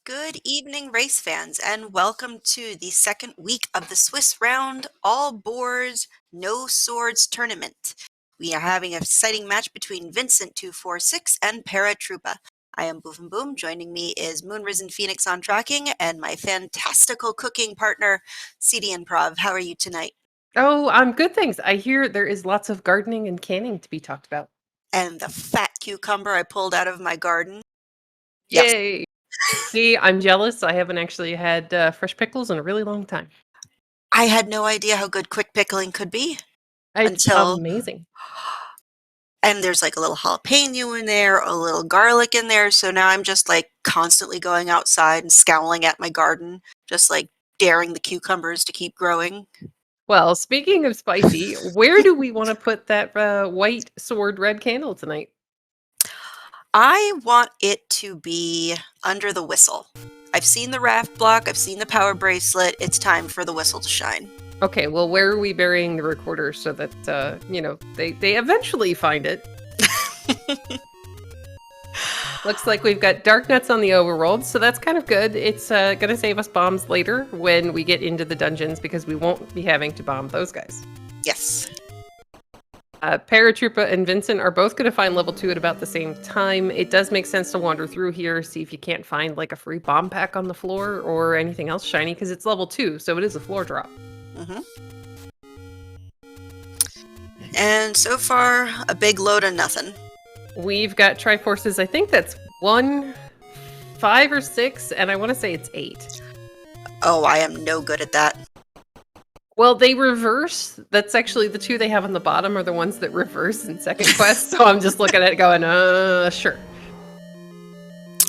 Good evening, race fans, and welcome to the second week of the Swiss Round All Boards No Swords Tournament. We are having an exciting match between Vincent 246 and Paratroopa. I am Boom Boom. Joining me is Moonrisen Phoenix on tracking and my fantastical cooking partner, CD Improv. How are you tonight? Oh, I'm good, thanks. I hear there is lots of gardening and canning to be talked about. And the fat cucumber I pulled out of my garden. Yes, Yay! See, I'm jealous. I haven't actually had fresh pickles in a really long time. I had no idea how good quick pickling could be It's until amazing. and there's like a little jalapeno in there, a little garlic in there. So now I'm just like constantly going outside and scowling at my garden, just like daring the cucumbers to keep growing. Well, speaking of spicy, where do we want to put that white sword red candle tonight? I want it to be under the whistle. I've seen the raft block, I've seen the power bracelet. It's time for the whistle to shine. Okay, well, where are we burying the recorder so that, they eventually find it? Looks like we've got dark nuts on the overworld, so that's kind of good. It's going to save us bombs later when we get into the dungeons because we won't be having to bomb those guys. Yes. Paratroopa and Vincent are both going to find level 2 at about the same time. It does make sense to wander through here, see if you can't find like a free bomb pack on the floor or anything else shiny because it's level 2, so it is a floor drop. And so far, a big load of nothing. We've got Triforces. I think that's 1, 5, or 6, and I want to say it's 8. Oh, I am no good at that. Well, they reverse. That's actually the 2 they have on the bottom are the ones that reverse in second quest. So I'm just looking at it going, sure.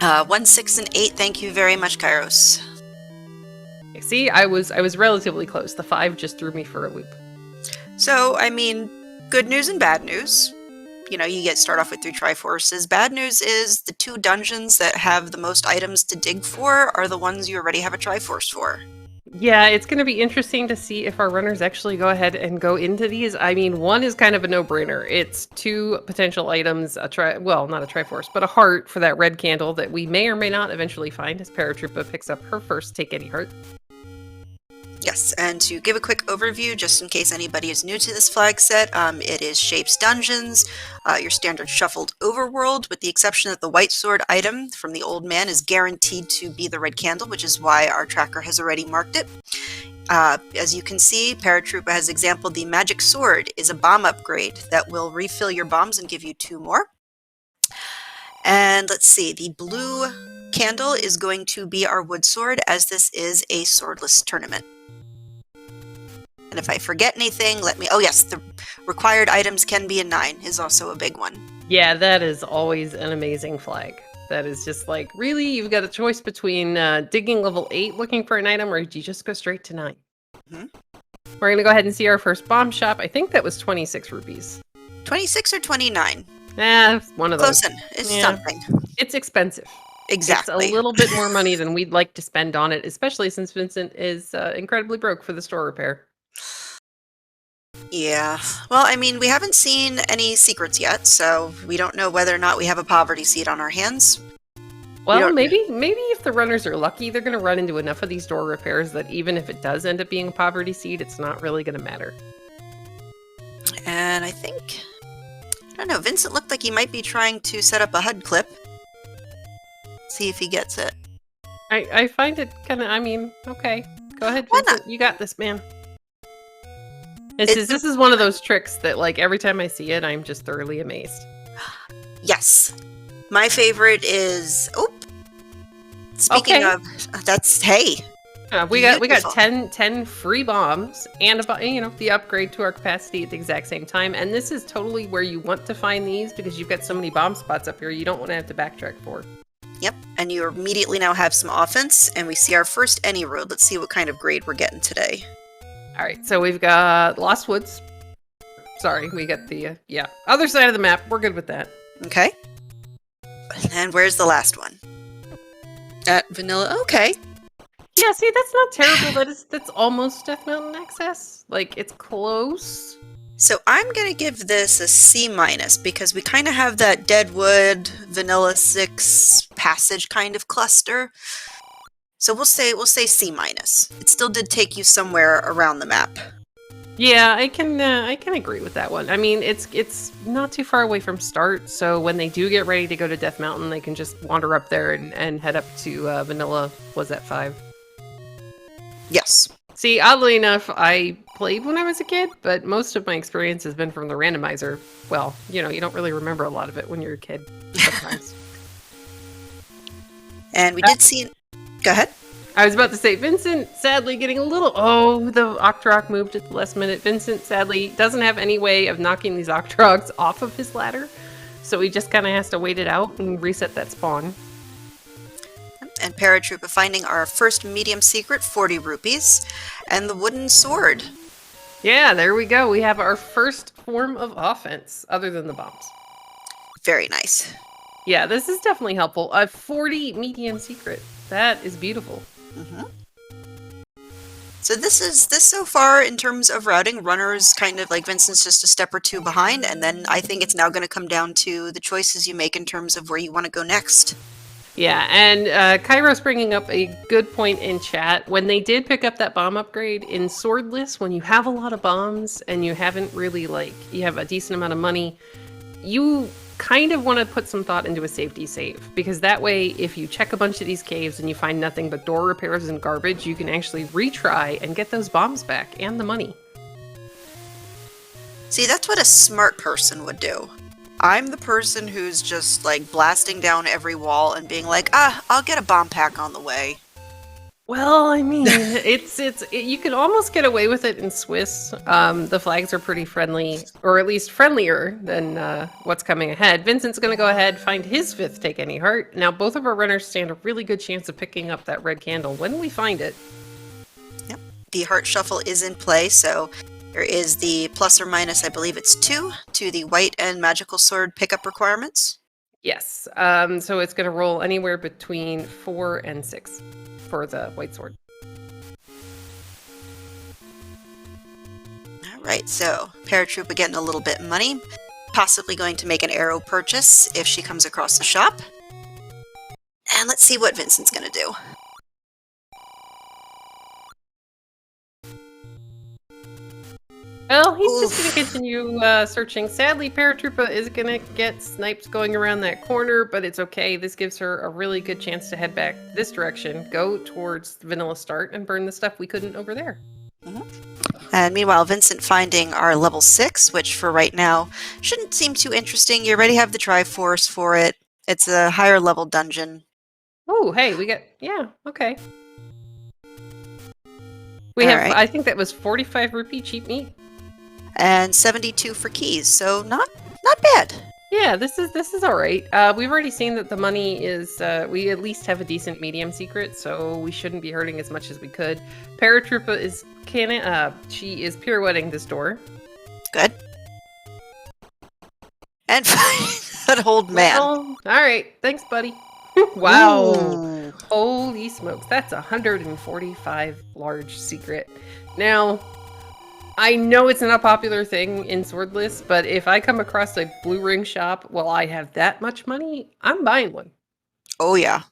1, 6, and 8. Thank you very much, Kairos. See, I was relatively close. The 5 just threw me for a loop. So, I mean, good news and bad news. You know, you start off with 3 Triforces. Bad news is the 2 dungeons that have the most items to dig for are the ones you already have a Triforce for. Yeah, it's going to be interesting to see if our runners actually go ahead and go into these. I mean, 1 is kind of a no-brainer. It's 2 potential items, not a Triforce, but a heart for that red candle that we may or may not eventually find as Paratroopa picks up her first Take Any Heart. Yes, and to give a quick overview, just in case anybody is new to this flag set, it is Shapes Dungeons, your standard shuffled overworld, with the exception that the white sword item from the old man is guaranteed to be the red candle, which is why our tracker has already marked it. As you can see, Paratroopa has exampled the magic sword is a bomb upgrade that will refill your bombs and give you 2 more. And let's see, the blue candle is going to be our wood sword, as this is a swordless tournament. And if I forget anything, let me... Oh yes, the required items can be a 9 is also a big one. Yeah, that is always an amazing flag. That is just like, really, you've got a choice between digging level 8 looking for an item, or do you just go straight to 9? Mm-hmm. We're going to go ahead and see our first bomb shop. I think that was 26 rupees. 26 or 29? One of those. Close in. It's something. It's expensive. Exactly. It's a little bit more money than we'd like to spend on it, especially since Vincent is incredibly broke for the store repair. Yeah. Well, I mean, we haven't seen any secrets yet, so we don't know whether or not we have a poverty seed on our hands. Well, maybe if the runners are lucky, they're going to run into enough of these door repairs that even if it does end up being a poverty seed, it's not really going to matter. And I think... I don't know, Vincent looked like he might be trying to set up a HUD clip. See if he gets it. I find it kind of... I mean, okay. Go ahead, Why Vincent. not? You got this, man. This is one of those tricks that, like, every time I see it, I'm just thoroughly amazed. Yes. My favorite is... Oh! Speaking of... That's... Hey! We got 10 free bombs and the upgrade to our capacity at the exact same time. And this is totally where you want to find these because you've got so many bomb spots up here you don't want to have to backtrack for. Yep, and you immediately now have some offense, and we see our first any road. Let's see what kind of grade we're getting today. All right, so we've got Lost Woods. Sorry, we got the, other side of the map. We're good with that. Okay. And where's the last one? At Vanilla, okay. Yeah, see, that's not terrible. That's almost Death Mountain access. Like, it's close. So I'm going to give this a C- because we kind of have that Deadwood, Vanilla 6 passage kind of cluster. So we'll say C minus. It still did take you somewhere around the map. Yeah, I can agree with that one. I mean, it's not too far away from start, so when they do get ready to go to Death Mountain, they can just wander up there and head up to Vanilla. Was that 5? Yes. See, oddly enough, I played when I was a kid, but most of my experience has been from the randomizer. Well, you don't really remember a lot of it when you're a kid sometimes. And we did see... Go ahead. I was about to say, Vincent sadly getting a little... Oh, the Octorok moved at the last minute. Vincent sadly doesn't have any way of knocking these Octoroks off of his ladder, so he just kind of has to wait it out and reset that spawn. And Paratroopa finding our first medium secret, 40 rupees, and the wooden sword. Yeah, there we go. We have our first form of offense, other than the bombs. Very nice. Yeah, this is definitely helpful. A 40 medium secret. That is beautiful. Mm-hmm. So this so far in terms of routing, runners kind of like Vincent's just a step or two behind, and then I think it's now going to come down to the choices you make in terms of where you want to go next. Yeah, and Kairos bringing up a good point in chat. When they did pick up that bomb upgrade in Swordless, when you have a lot of bombs and you haven't really you have a decent amount of money, you kind of want to put some thought into a safety save, because that way if you check a bunch of these caves and you find nothing but door repairs and garbage, you can actually retry and get those bombs back and the money. See, that's what a smart person would do. I'm the person who's just like blasting down every wall and being like, I'll get a bomb pack on the way. Well, I mean, you can almost get away with it in Swiss. The flags are pretty friendly, or at least friendlier than what's coming ahead. Vincent's going to go ahead, find his 5th Take Any Heart. Now, both of our runners stand a really good chance of picking up that red candle when we find it. Yep. The heart shuffle is in play, so there is the plus or minus, I believe it's 2, to the white and magical sword pickup requirements. Yes. So it's going to roll anywhere between 4 and 6. For the white sword. Alright, so Paratroopa getting a little bit of money, possibly going to make an arrow purchase if she comes across the shop. And let's see what Vincent's going to do. Well, he's just going to continue searching. Sadly, Paratroopa is going to get snipes going around that corner, but it's okay. This gives her a really good chance to head back this direction, go towards Vanilla Start, and burn the stuff we couldn't over there. Mm-hmm. And meanwhile, Vincent finding our level 6, which for right now shouldn't seem too interesting. You already have the Triforce for it. It's a higher level dungeon. Oh, hey, we got... Yeah, okay. We have, right. I think that was 45 rupee cheap meat. And 72 for keys, so not bad. Yeah, this is all right. We've already seen that the money is, we at least have a decent medium secret, so we shouldn't be hurting as much as we could. Paratroopa is she is pirouetting this door. Good. And that old man. Well, all right, thanks, buddy. Wow. Ooh. Holy smokes, that's 145 large secret. Now, I know it's not a popular thing in Swordless, but if I come across a blue ring shop while I have that much money, I'm buying one. Oh, yeah.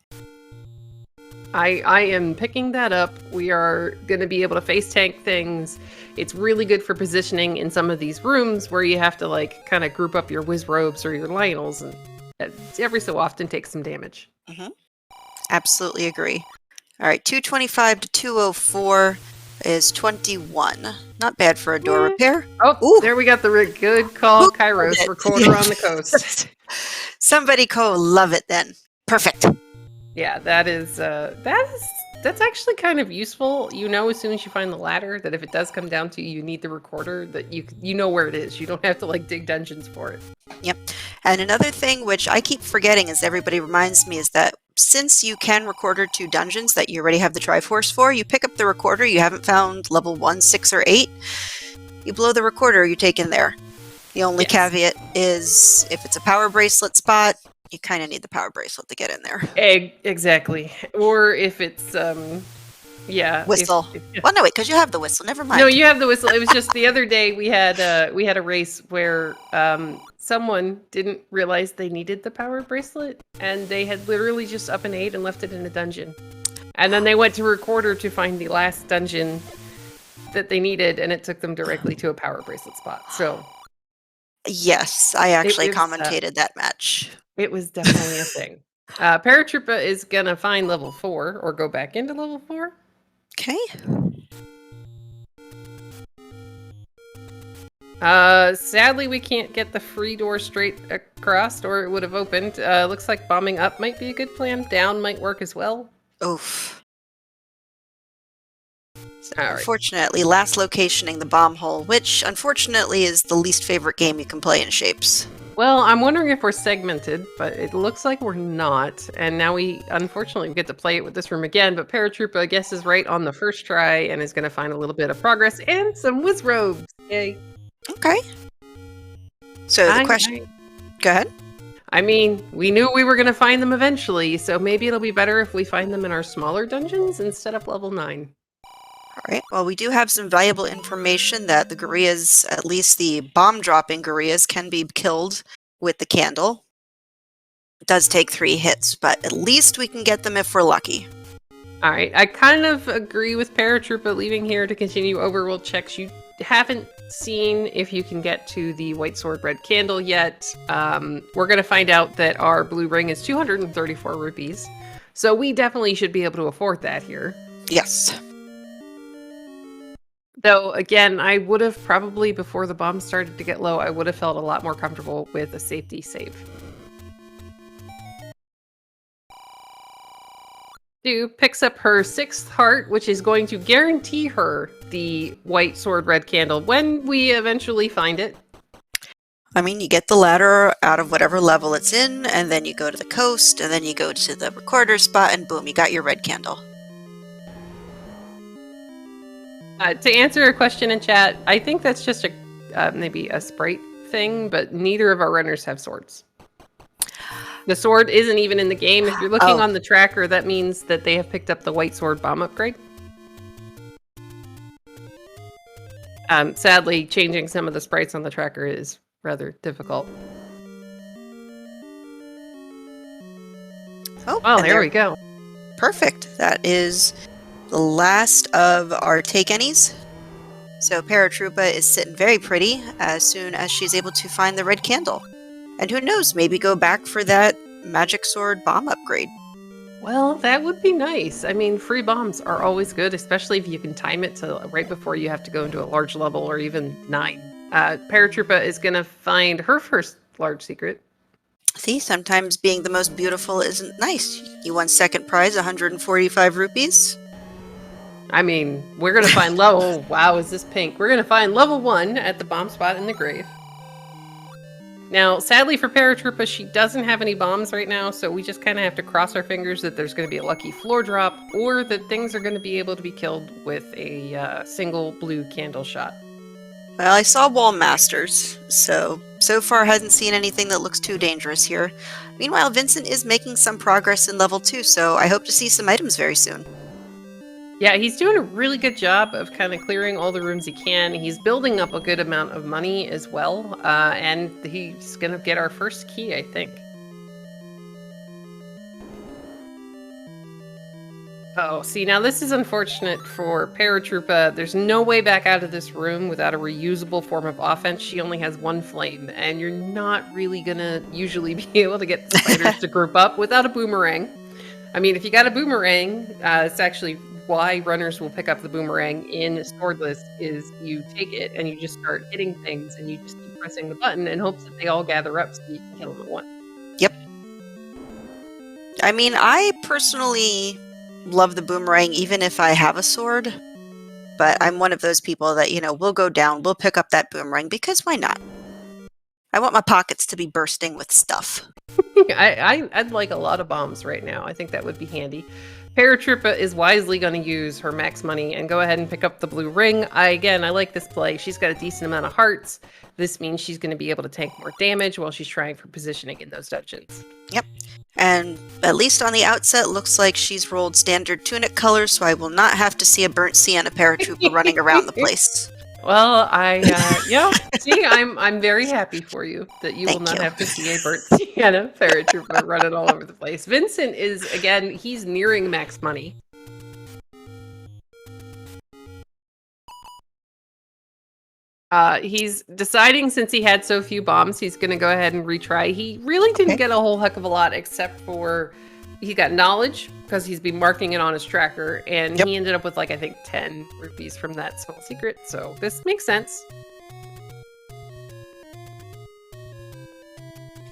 I am picking that up. We are going to be able to face tank things. It's really good for positioning in some of these rooms where you have to kind of group up your whiz robes or your Lionels, and every so often take some damage. Mm-hmm. Absolutely agree. All right, 225 to 204. Is 21. Not bad for a door repair. Oh, ooh. There we got the good call, Kairos, recorder on the coast. Somebody love it then. Perfect. Yeah, that's actually kind of useful. You know, as soon as you find the ladder, that if it does come down to you need the recorder, that you know where it is. You don't have to dig dungeons for it. Yep. And another thing which I keep forgetting, as everybody reminds me, is that since you can recorder to dungeons that you already have the Triforce for, you pick up the recorder you haven't found level 1, 6, or 8, you blow the recorder you take in there. The only caveat is if it's a power bracelet spot, you kind of need the power bracelet to get in there. Exactly. Or if it's, whistle. Well, no, wait, because you have the whistle. Never mind. No, you have the whistle. It was just the other day we had a race where someone didn't realize they needed the power bracelet, and they had literally just up and ate and left it in a dungeon. And then they went to Recorder to find the last dungeon that they needed, and it took them directly to a power bracelet spot. So Yes, I it actually was commentated that match. it was definitely a thing. Paratroopa is gonna find level 4 or go back into level 4. Okay. Sadly, we can't get the free door straight across, or it would have opened. Looks like bombing up might be a good plan. Down might work as well. Oof. So All right. unfortunately, last locationing the bomb hole, which unfortunately is the least favorite game you can play in Shapes. Well, I'm wondering if we're segmented, but it looks like we're not. And now we, unfortunately, get to play it with this room again. But Paratroopa, I guess, is right on the first try and is going to find a little bit of progress and some whiz robes. Yay. Okay. So the question... Go ahead. I mean, we knew we were going to find them eventually, so maybe it'll be better if we find them in our smaller dungeons instead of level 9. Alright, well we do have some valuable information that the gorillas, at least the bomb-dropping gorillas, can be killed with the candle. It does take 3 hits, but at least we can get them if we're lucky. Alright, I kind of agree with Paratroopa leaving here to continue overworld checks. You haven't seen if you can get to the white sword red candle yet. We're going to find out that our blue ring is 234 rupees, so we definitely should be able to afford that here. Yes. Though, again, I would have probably, before the bombs started to get low, I would have felt a lot more comfortable with a safety save. Stu picks up her 6th heart, which is going to guarantee her the white sword red candle when we eventually find it. I mean, you get the ladder out of whatever level it's in, and then you go to the coast, and then you go to the recorder spot, and boom, you got your red candle. To answer a question in chat, I think that's just a maybe a sprite thing, but neither of our runners have swords. The sword isn't even in the game. If you're looking on the tracker, that means that they have picked up the white sword bomb upgrade. Sadly, changing some of the sprites on the tracker is rather difficult. Oh, well, there we go. Perfect. That is the last of our take any's. So Paratroopa is sitting very pretty as soon as she's able to find the red candle. And who knows, maybe go back for that magic sword bomb upgrade. Well, that would be nice. I mean, free bombs are always good, especially if you can time it to right before you have to go into a large level or even 9. Paratroopa is going to find her first large secret. See, sometimes being the most beautiful isn't nice. You won second prize, 145 rupees. I mean, we're going to find level... Wow, is this pink? We're going to find level 1 at the bomb spot in the grave. Now, sadly for Paratroopa, she doesn't have any bombs right now, so we just kind of have to cross our fingers that there's going to be a lucky floor drop, or that things are going to be able to be killed with a single blue candle shot. Well, I saw Wall Masters, so far hasn't seen anything that looks too dangerous here. Meanwhile, Vincent is making some progress in level 2, so I hope to see some items very soon. Yeah, he's doing a really good job of kind of clearing all the rooms he can. He's building up a good amount of money as well, and he's going to get our first key, I think. Oh, see, now this is unfortunate for Paratroopa. There's no way back out of this room without a reusable form of offense. She only has 1 flame, and you're not really going to usually be able to get the spiders to group up without a boomerang. I mean, if you got a boomerang, it's actually... why runners will pick up the boomerang in Swordless is you take it and you just start hitting things and you just keep pressing the button in hopes that they all gather up so you can kill them at once. Yep. I mean, I personally love the boomerang even if I have a sword, but I'm one of those people that, you know, will go down, we'll pick up that boomerang because why not? I want my pockets to be bursting with stuff. I'd like a lot of bombs right now. I think that would be handy. Paratroopa is wisely going to use her max money and go ahead and pick up the blue ring. I like this play. She's got a decent amount of hearts. This means she's going to be able to tank more damage while she's trying for positioning in those dungeons. Yep. And at least on the outset, looks like she's rolled standard tunic colors, so I will not have to see a burnt sienna Paratroopa running around the place. Well, yeah, see, I'm very happy for you that you will not have to see a burnt sienna Paratroopa running all over the place. Vincent is, again, he's nearing max money. He's deciding, since he had so few bombs, he's going to go ahead and retry. He really didn't get a whole heck of a lot, except for he got knowledge because he's been marking it on his tracker, and he ended up with, like, I think 10 rupees from that small secret. So this makes sense.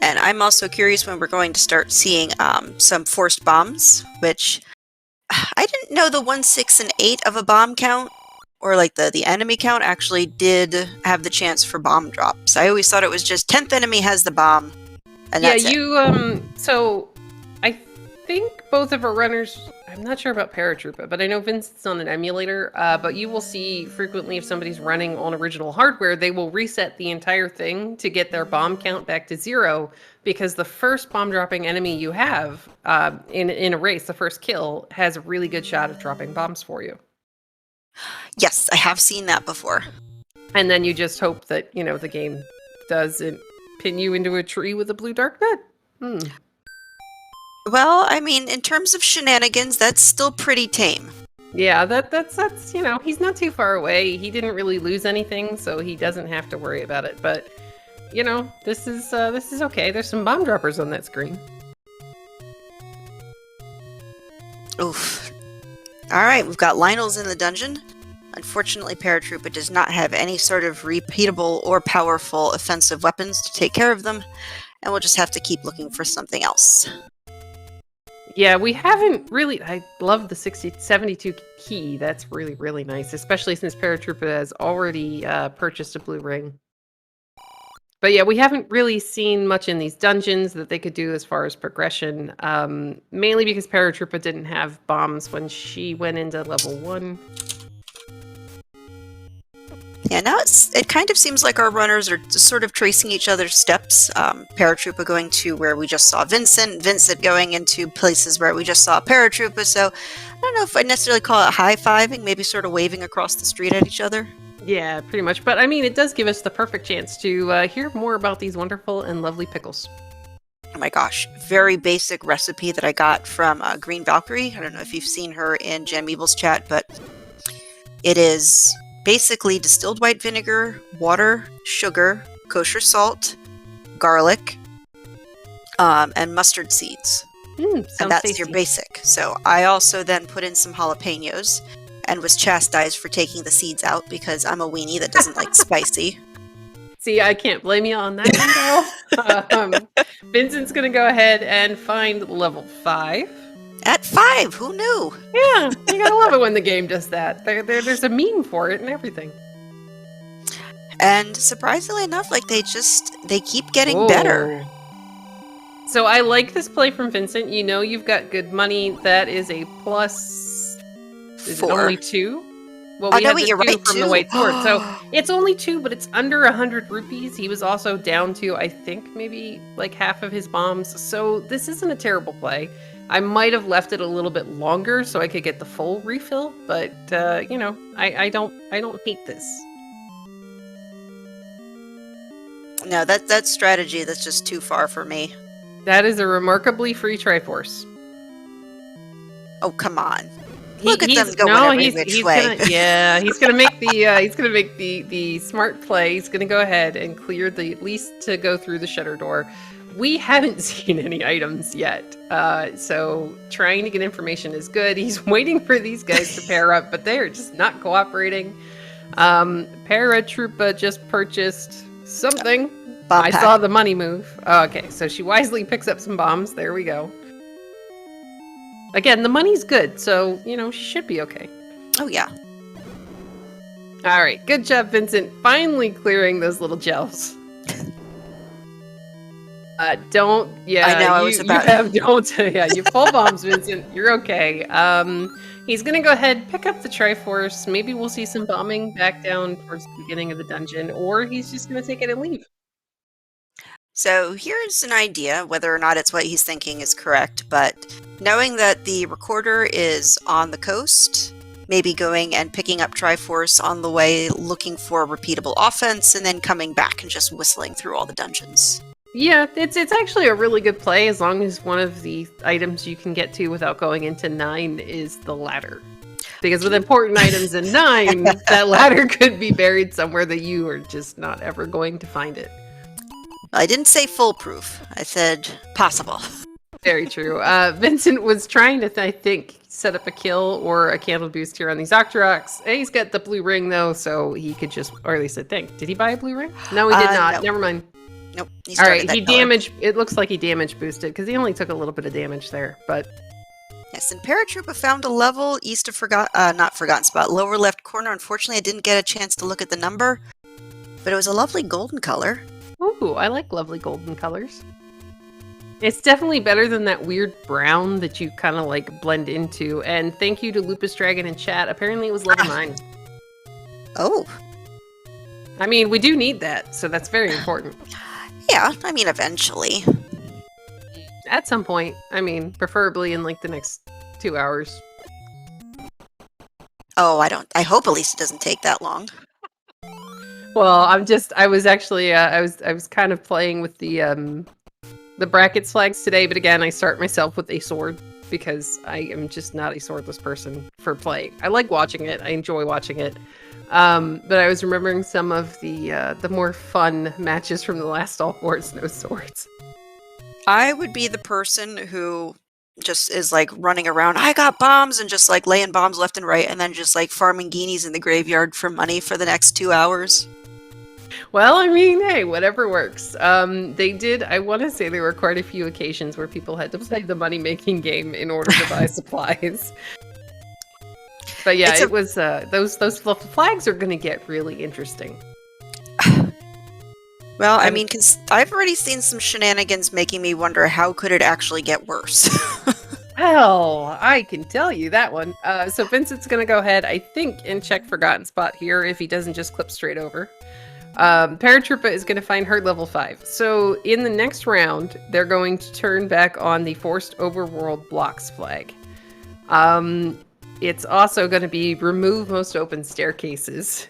And I'm also curious when we're going to start seeing some forced bombs, which I didn't know the 1, 6, and 8 of a bomb count, or like the enemy count, actually did have the chance for bomb drops. I always thought it was just 10th enemy has the bomb, and that's it. So I think both of our runners, I'm not sure about Paratroopa, but I know Vincent's on an emulator, but you will see frequently if somebody's running on original hardware, they will reset the entire thing to get their bomb count back to 0, because the first bomb dropping enemy you have in a race, the first kill, has a really good shot of dropping bombs for you. Yes, I have seen that before. And then you just hope that, the game doesn't pin you into a tree with a blue dark net. Well, I mean, in terms of shenanigans, that's still pretty tame. Yeah, that's he's not too far away. He didn't really lose anything, so he doesn't have to worry about it. But, this is okay. There's some bomb droppers on that screen. Oof. Alright, we've got Lionel's in the dungeon. Unfortunately, Paratroopa does not have any sort of repeatable or powerful offensive weapons to take care of them, and we'll just have to keep looking for something else. Yeah, we haven't really... I love the 72 key. That's really, really nice, especially since Paratroopa has already purchased a blue ring. But yeah, we haven't really seen much in these dungeons that they could do as far as progression, mainly because Paratroopa didn't have bombs when she went into level 1. Yeah, now it kind of seems like our runners are sort of tracing each other's steps. Paratroopa going to where we just saw Vincent, Vincent going into places where we just saw Paratroopa, so I don't know if I'd necessarily call it high-fiving, maybe sort of waving across the street at each other. Yeah, pretty much. But I mean, it does give us the perfect chance to hear more about these wonderful and lovely pickles. Oh my gosh, very basic recipe that I got from Green Valkyrie. I don't know if you've seen her in Jam Evil's chat, but it is basically distilled white vinegar, water, sugar, kosher salt, garlic, and mustard seeds. And that's tasty. your basic. So I also then put in some jalapenos and was chastised for taking the seeds out because I'm a weenie that doesn't like spicy. See, I can't blame you on that one, though. Vincent's going to go ahead and find level 5. At 5, who knew? Yeah, you gotta love it when the game does that. There's a meme for it and everything. And surprisingly enough, like they keep getting better. So I like this play from Vincent. You've got good money. That is a plus. Is 4. It only 2? Well, Oh, no, wait, you're right, from 2. the white sword. So it's only 2, but it's under 100 rupees. He was also down to, I think, maybe like half of his bombs. So this isn't a terrible play. I might have left it a little bit longer so I could get the full refill, but I don't hate this. No, that's strategy that's just too far for me. That is a remarkably free Triforce. Oh, come on. Look at them go every which way. He's gonna make the smart play. He's gonna go ahead and clear the at least to go through the shutter door. We haven't seen any items yet, so trying to get information is good. He's waiting for these guys to pair up, but they are just not cooperating. Paratroopa just purchased something. I saw the money move. Oh, okay, so she wisely picks up some bombs. There we go. Again, the money's good, so, she should be okay. Oh, yeah. All right, good job, Vincent. Finally clearing those little gels. I know, you full bombs, Vincent. You're okay. He's gonna go ahead, pick up the Triforce. Maybe we'll see some bombing back down towards the beginning of the dungeon, or he's just gonna take it and leave. So here's an idea, whether or not it's what he's thinking is correct, but knowing that the recorder is on the coast, maybe going and picking up Triforce on the way, looking for repeatable offense, and then coming back and just whistling through all the dungeons. Yeah, it's actually a really good play as long as one of the items you can get to without going into 9 is the ladder. Because with important items in 9, that ladder could be buried somewhere that you are just not ever going to find it. I didn't say foolproof. I said possible. Very true. Vincent was trying to, I think, set up a kill or a candle boost here on these Octoroks. He's got the blue ring, though, so he could just, or at least I think. Did he buy a blue ring? No, he did not. No. Never mind. Nope. All right, he damaged, it looks like he damage boosted, because he only took a little bit of damage there, but... Yes, and Paratroopa found a level east of not Forgotten Spot, lower left corner. Unfortunately, I didn't get a chance to look at the number, but it was a lovely golden color. Ooh, I like lovely golden colors. It's definitely better than that weird brown that you kind of like blend into. And thank you to Lupus Dragon in chat. Apparently it was level 9. Oh. I mean, we do need that, so that's very important. Yeah, I mean, eventually. At some point. I mean, preferably in like the next 2 hours. Oh, I hope at least it doesn't take that long. Well, I was actually, I was kind of playing with the brackets flags today, but again, I start myself with a sword because I am just not a swordless person for playing. I like watching it. I enjoy watching it. But I was remembering some of the more fun matches from the last All Wars No Swords. I would be the person who just is like running around, I got bombs, and just like laying bombs left and right, and then just like farming guineas in the graveyard for money for the next 2 hours. Well, I mean, hey, whatever works. They did, I want to say there were quite a few occasions where people had to play the money-making game in order to buy supplies. But yeah, it was, those flags are going to get really interesting. Well, I mean, because I've already seen some shenanigans making me wonder how could it actually get worse. Well, I can tell you that one. So Vincent's going to go ahead, I think, and check Forgotten Spot here if he doesn't just clip straight over. Paratroopa is going to find her level 5. So in the next round, they're going to turn back on the Forced Overworld Blocks flag. It's also going to be remove most open staircases,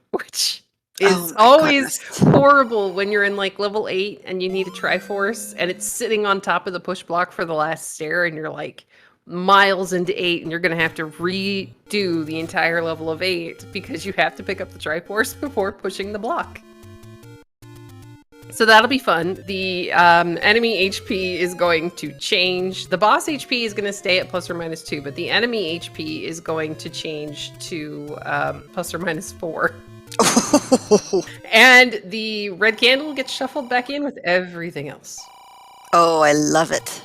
which is always horrible when you're in like level 8 and you need a Triforce and it's sitting on top of the push block for the last stair and you're like miles into 8 and you're going to have to redo the entire level of 8 because you have to pick up the Triforce before pushing the block. So that'll be fun. The enemy HP is going to change. The boss HP is going to stay at ±2, but the enemy HP is going to change to ±4. And the red candle gets shuffled back in with everything else. Oh, I love it.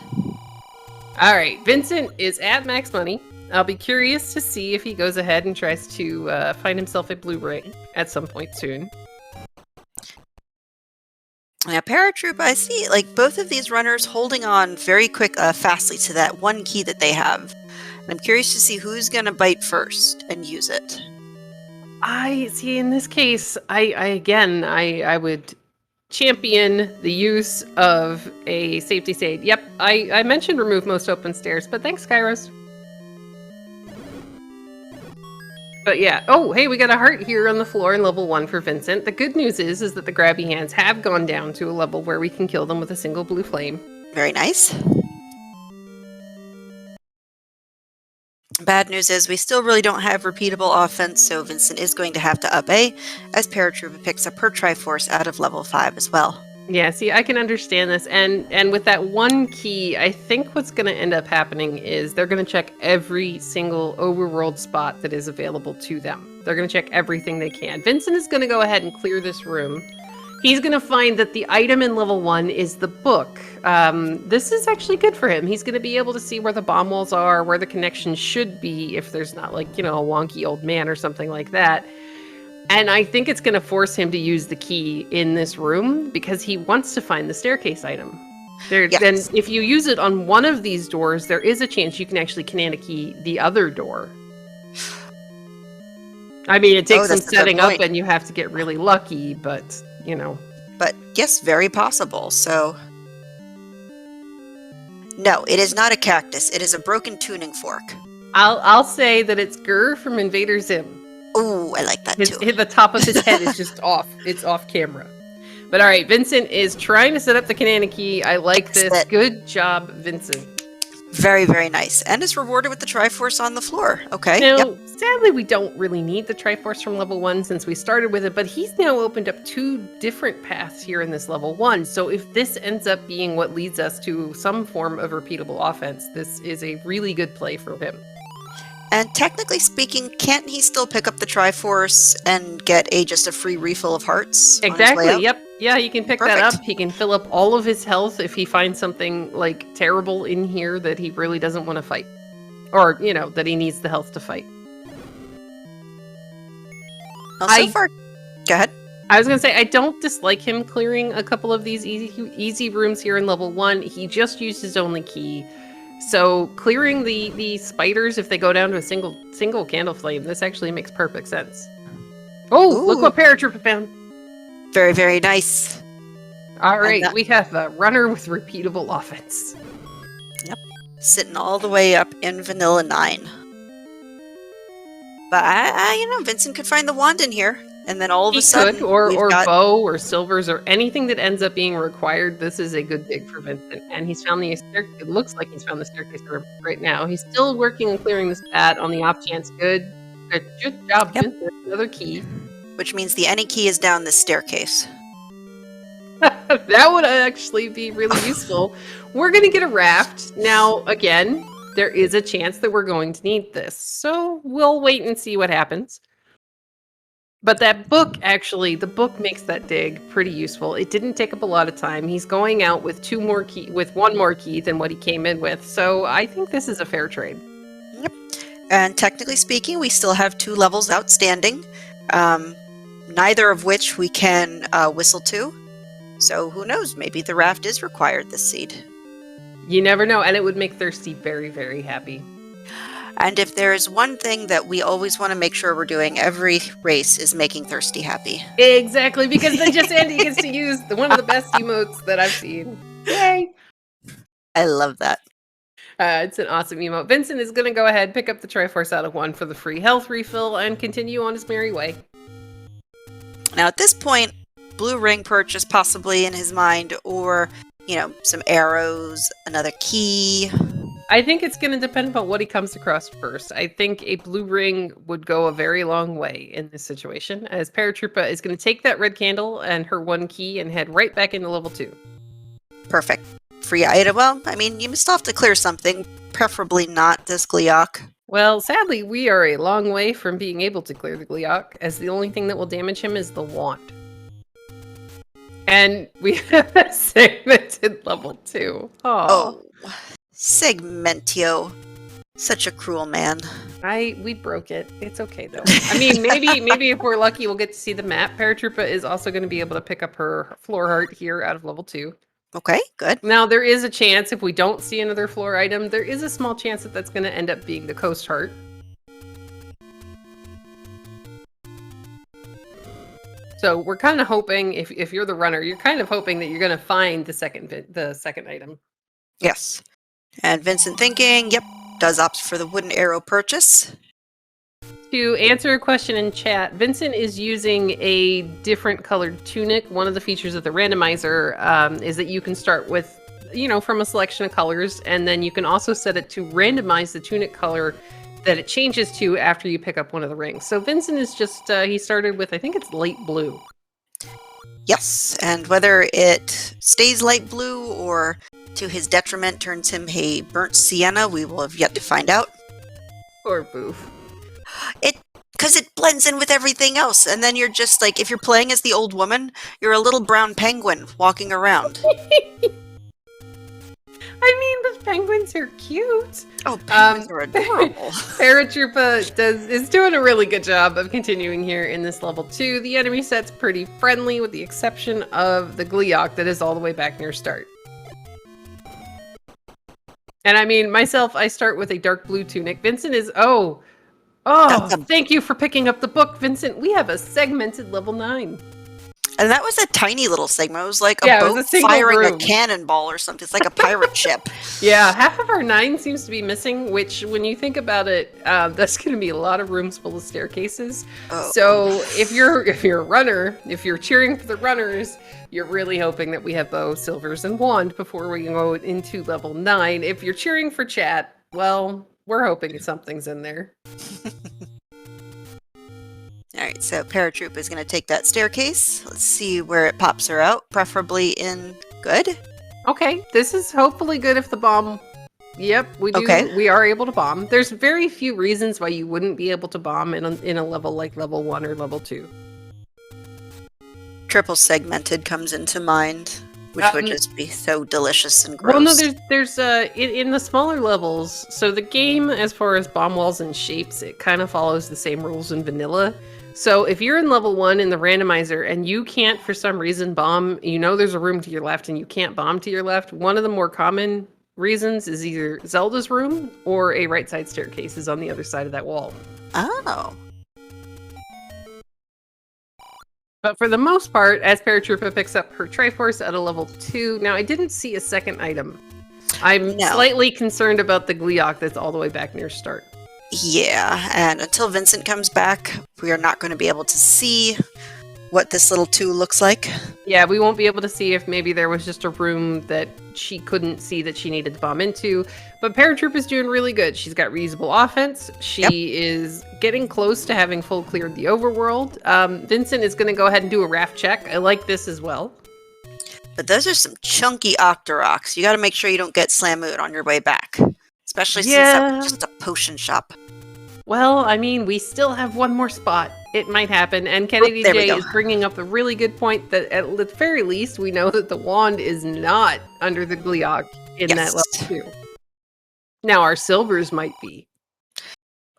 All right, Vincent is at max money. I'll be curious to see if he goes ahead and tries to find himself a blue ring at some point soon. Now, Paratroopa, I see like both of these runners holding on very fastly to that one key that they have. And I'm curious to see who's going to bite first and use it. I see. In this case, I would champion the use of a safety save. Yep, I mentioned remove most open stairs, but thanks, Kairos. But yeah, oh, hey, we got a heart here on the floor in level 1 for Vincent. The good news is that the grabby hands have gone down to a level where we can kill them with a single blue flame. Very nice. Bad news is we still really don't have repeatable offense, so Vincent is going to have to up A, as Paratroopa picks up her Triforce out of level 5 as well. Yeah, see, I can understand this, and with that one key, I think what's going to end up happening is they're going to check every single overworld spot that is available to them. They're going to check everything they can. Vincent is going to go ahead and clear this room. He's going to find that the item in level 1 is the book. This is actually good for him. He's going to be able to see where the bomb walls are, where the connections should be, if there's not like, you know, a wonky old man or something like that. And I think it's going to force him to use the key in this room because he wants to find the staircase item. Yes. Then if you use it on one of these doors, there is a chance you can actually Canana key the other door. I mean, it takes some setting up and you have to get really lucky, but, you know. But yes, very possible, so... No, it is not a cactus. It is a broken tuning fork. I'll say that it's Gur from Invader Zim. Oh, I like that too. The top of his head is just off. It's off camera. But all right, Vincent is trying to set up the Canana key. I like this. Good job, Vincent. Very, very nice. And is rewarded with the Triforce on the floor. Okay. Yep. Now, sadly, we don't really need the Triforce from level 1 since we started with it, but he's now opened up 2 different paths here in this level 1. So if this ends up being what leads us to some form of repeatable offense, this is a really good play for him. And technically speaking, can't he still pick up the Triforce and get just a free refill of hearts? Exactly. Yep. Yeah, he can pick that Perfect. up. He can fill up all of his health if he finds something like terrible in here that he really doesn't want to fight. Or, that he needs the health to fight. Well, so far, go ahead. I was going to say, I don't dislike him clearing a couple of these easy rooms here in level 1. He just used his only key. So clearing the spiders if they go down to a single candle flame, this actually makes perfect sense. Oh, Ooh. Look what Paratroopa found. Very, very nice. All right, we have a runner with repeatable offense. Yep. Sitting all the way up in Vanilla 9. But, Vincent could find the wand in here. And then all of a sudden, or bow or silvers or anything that ends up being required. This is a good dig for Vincent, and he's found the staircase. It looks like he's found the staircase right now. He's still working on clearing this bat on the off chance. Good job, Yep. Vincent. Another key, which means the any key is down this staircase. That would actually be really useful. We're gonna get a raft now. Again, there is a chance that we're going to need this, so we'll wait and see what happens. But that book, actually, the book makes that dig pretty useful. It didn't take up a lot of time. He's going out with one more key than what he came in with. So I think this is a fair trade. Yep. And technically speaking, we still have 2 levels outstanding, neither of which we can whistle to. So who knows? Maybe the raft is required this seed. You never know, and it would make Thirsty very, very happy. And if there is one thing that we always want to make sure we're doing every race is making Thirsty happy. Exactly, because then just Andy gets to use one of the best emotes that I've seen. Yay! I love that. It's an awesome emote. Vincent is going to go ahead, pick up the Triforce out of 1 for the free health refill, and continue on his merry way. Now at this point, blue ring purchase possibly in his mind, or, some arrows, another key. I think it's going to depend upon what he comes across first. I think a blue ring would go a very long way in this situation, as Paratroopa is going to take that red candle and her 1 key and head right back into level 2. Perfect. Free item. Well, you still have to clear something, preferably not this Gliok. Well, sadly, we are a long way from being able to clear the Gliok, as the only thing that will damage him is the wand. And we have a segmented level 2. Aww. Oh, Segmentio. Such a cruel man. We broke it. It's okay though. Maybe if we're lucky, we'll get to see the map. Paratroopa is also going to be able to pick up her floor heart here out of level 2. Okay, good. Now there is a chance if we don't see another floor item, there is a small chance that that's going to end up being the coast heart. So we're kind of hoping, if you're the runner, you're kind of hoping that you're going to find the second item. Yes. And Vincent thinking, yep, does opt for the wooden arrow purchase. To answer a question in chat, Vincent is using a different colored tunic. One of the features of the randomizer is that you can start with, from a selection of colors, and then you can also set it to randomize the tunic color that it changes to after you pick up one of the rings. So Vincent is just, he started with, I think it's light blue. Yes, and whether it stays light blue or to his detriment turns him a burnt sienna, we will have yet to find out. Poor Boof. Because it blends in with everything else, and then you're just like, if you're playing as the old woman, you're a little brown penguin walking around. The penguins are cute. Oh, penguins are adorable. Paratroopa is doing a really good job of continuing here in this level 2. The enemy set's pretty friendly, with the exception of the Gliok that is all the way back near start. And myself, I start with a dark blue tunic. Vincent is, thank you for picking up the book, Vincent. We have a segmented level 9. And that was a tiny little segment. It was like a Yeah, it was boat a single firing a room. cannonball or something. It's like a pirate ship. Yeah, half of our 9 seems to be missing, which when you think about it, that's going to be a lot of rooms full of staircases. Oh. So if you're a runner, if you're cheering for the runners, you're really hoping that we have bow, silvers, and wand before we go into level 9. If you're cheering for chat, well, we're hoping something's in there. Alright, so Paratroopa is going to take that staircase. Let's see where it pops her out, preferably in good. Okay, this is hopefully good if the bomb... Yep, we do. Okay. We are able to bomb. There's very few reasons why you wouldn't be able to bomb in a level like level 1 or level 2. Triple segmented comes into mind, which would just be so delicious and gross. Well, no, there's in the smaller levels. So the game, as far as bomb walls and shapes, it kind of follows the same rules in vanilla. So if you're in level 1 in the randomizer and you can't, for some reason, bomb, you know there's a room to your left and you can't bomb to your left, one of the more common reasons is either Zelda's room or a right side staircase is on the other side of that wall. Oh. But for the most part, as Paratroopa picks up her Triforce at a level 2, now I didn't see a second item. I'm slightly concerned about the Gliok that's all the way back near start. Yeah, and until Vincent comes back, we are not going to be able to see what this little 2 looks like. Yeah, we won't be able to see if maybe there was just a room that she couldn't see that she needed to bomb into. But Paratroop is doing really good. She's got reasonable offense. She is getting close to having full cleared the overworld. Vincent is going to go ahead and do a raft check. I like this as well. But those are some chunky Octoroks. You got to make sure you don't get Slammoot on your way back. Especially since that was just a potion shop. Well, I mean, we still have one more spot. It might happen. And Kennedy J is bringing up a really good point that at the very least, we know that the wand is not under the Gliok in that level 2. Now, our silvers might be.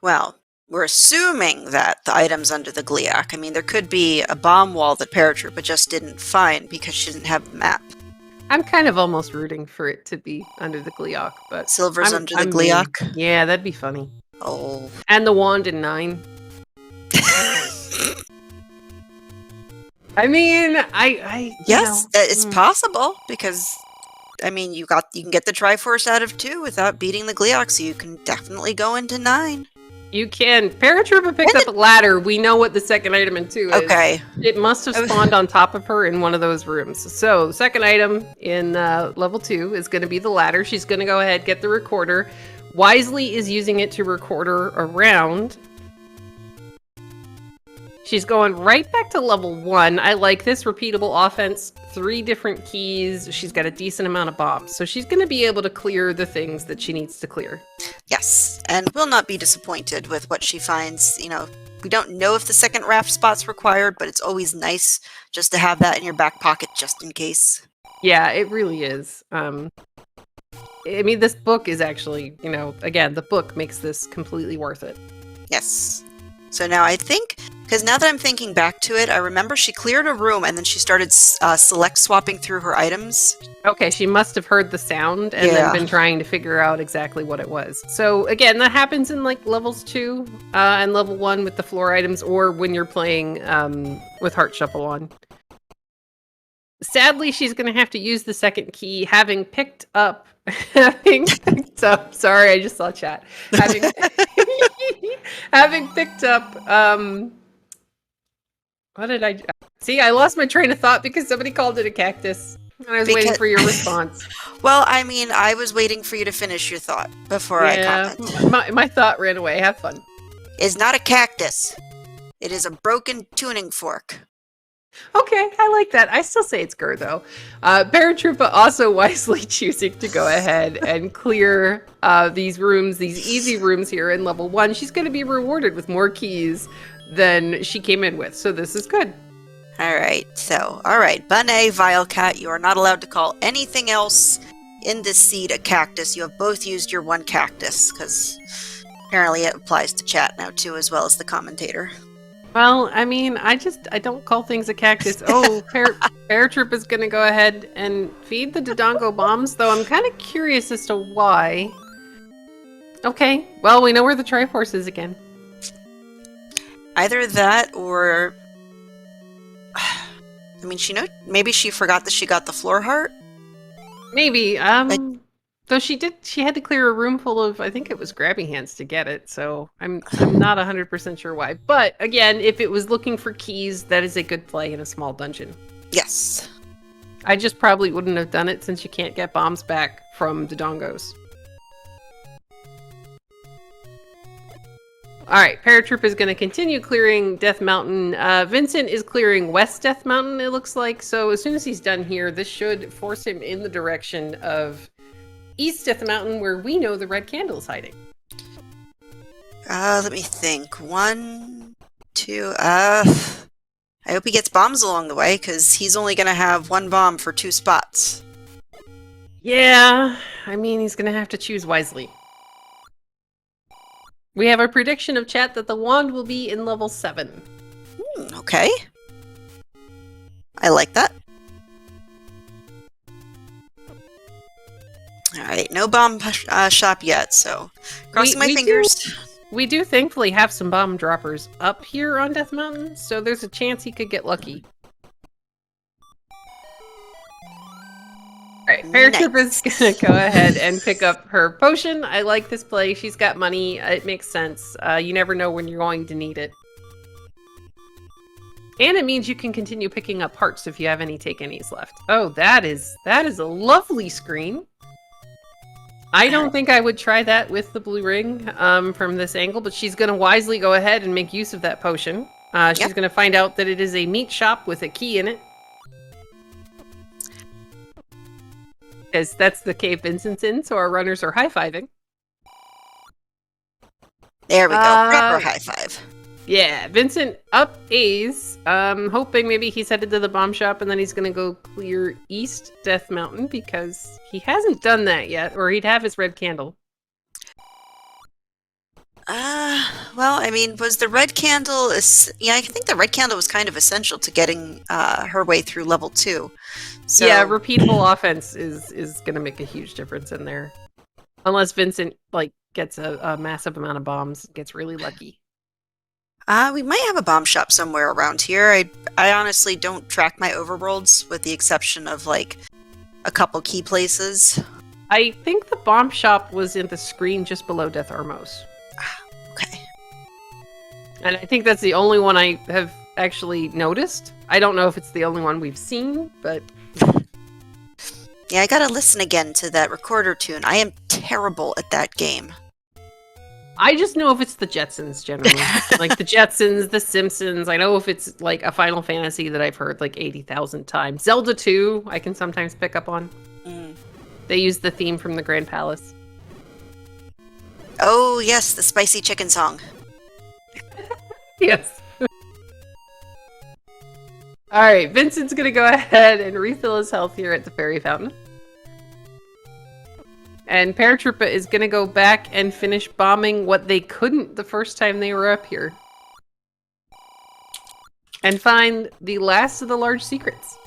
Well, we're assuming that the item's under the Gliok. I mean, there could be a bomb wall that Paratroopa just didn't find because she didn't have the map. I'm kind of almost rooting for it to be under the Gliok, but... Silver's under the Gliok? Yeah, that'd be funny. Oh. And the wand in 9. I mean, yes, it's possible because I mean you can get the Triforce out of 2 without beating the Gliok, so you can definitely go into 9. You can. Paratroopa picked up a ladder. We know what the second item in 2 is. Okay. It must have spawned on top of her in one of those rooms. So the second item in level 2 is going to be the ladder. She's going to go ahead, get the recorder. Wisely is using it to record her around. She's going right back to level 1. I like this repeatable offense. 3 different keys. She's got a decent amount of bombs. So she's going to be able to clear the things that she needs to clear. Yes, and will not be disappointed with what she finds. You know, we don't know if the second raft spot's required, but it's always nice just to have that in your back pocket just in case. Yeah, it really is. I mean, this book is actually, you know, again, the book makes this completely worth it. Yes. So now I think, because now that I'm thinking back to it, I remember she cleared a room and then she started select swapping through her items. Okay, she must have heard the sound and then been trying to figure out exactly what it was. So again, that happens in like levels 2 and level 1 with the floor items, or when you're playing with Heart Shuffle on. Sadly, she's going to have to use the second key, having picked up. Sorry, I just saw chat. Having picked up. What did I see? I lost my train of thought because somebody called it a cactus, and I was waiting for your response. Well, I mean, I was waiting for you to finish your thought before I comment. My thought ran away. Have fun. It's not a cactus. It is a broken tuning fork. Okay, I like that. I still say it's Gur, though. Paratroopa also wisely choosing to go ahead and clear these rooms, these easy rooms here in level 1. She's going to be rewarded with more keys than she came in with, so this is good. Alright, Bunny, Vilecat, you are not allowed to call anything else in this seed a cactus. You have both used your one cactus, because apparently it applies to chat now, too, as well as the commentator. Well, I mean, I don't call things a cactus. Oh, Paratroop is going to go ahead and feed the Dodongo bombs, though I'm kind of curious as to why. Okay, well, we know where the Triforce is again. Either that or... I mean, maybe she forgot that she got the floor heart. Maybe. Though she had to clear a room full of, I think it was grabby hands to get it. So I'm not 100% sure why. But again, if it was looking for keys, that is a good play in a small dungeon. Yes. I just probably wouldn't have done it since you can't get bombs back from the dongos. Alright, Paratroopa is going to continue clearing Death Mountain. Vincent is clearing West Death Mountain, it looks like. So as soon as he's done here, this should force him in the direction of East Death Mountain, where we know the red candle is hiding. Let me think. 1, 2, I hope he gets bombs along the way, because he's only going to have 1 bomb for 2 spots. Yeah, I mean, he's going to have to choose wisely. We have a prediction of chat that the wand will be in level 7. Okay. I like that. Alright, no bomb shop yet, so crossing my fingers. We do thankfully have some bomb droppers up here on Death Mountain, so there's a chance he could get lucky. Alright, Paratroopa's gonna go ahead and pick up her potion. I like this play. She's got money. It makes sense. You never know when you're going to need it. And it means you can continue picking up hearts if you have any take-any's left. Oh, that is a lovely screen. I don't think I would try that with the blue ring from this angle, but she's going to wisely go ahead and make use of that potion. She's going to find out that it is a meat shop with a key in it. Because that's the cave Vincent's in, so our runners are high-fiving. There we go. Proper high five. Yeah, Vincent up A's, hoping maybe he's headed to the bomb shop and then he's going to go clear East Death Mountain because he hasn't done that yet, or he'd have his red candle. Well, I mean, was the red candle... Yeah, I think the red candle was kind of essential to getting her way through level 2. So... Yeah, repeatable offense is going to make a huge difference in there. Unless Vincent, gets a massive amount of bombs, gets really lucky. We might have a bomb shop somewhere around here. I honestly don't track my overworlds, with the exception of, a couple key places. I think the bomb shop was in the screen just below Death Armos. Okay. And I think that's the only one I have actually noticed. I don't know if it's the only one we've seen, but... Yeah, I gotta listen again to that recorder tune. I am terrible at that game. I just know if it's the Jetsons, generally. Like the Jetsons, the Simpsons. I know if it's a Final Fantasy that I've heard 80,000 times. Zelda 2, I can sometimes pick up on. They use the theme from the Grand Palace. Oh, yes, the spicy chicken song. Yes. Alright, Vincent's gonna go ahead and refill his health here at the fairy fountain. And Paratroopa is going to go back and finish bombing what they couldn't the first time they were up here. And find the last of the large secrets.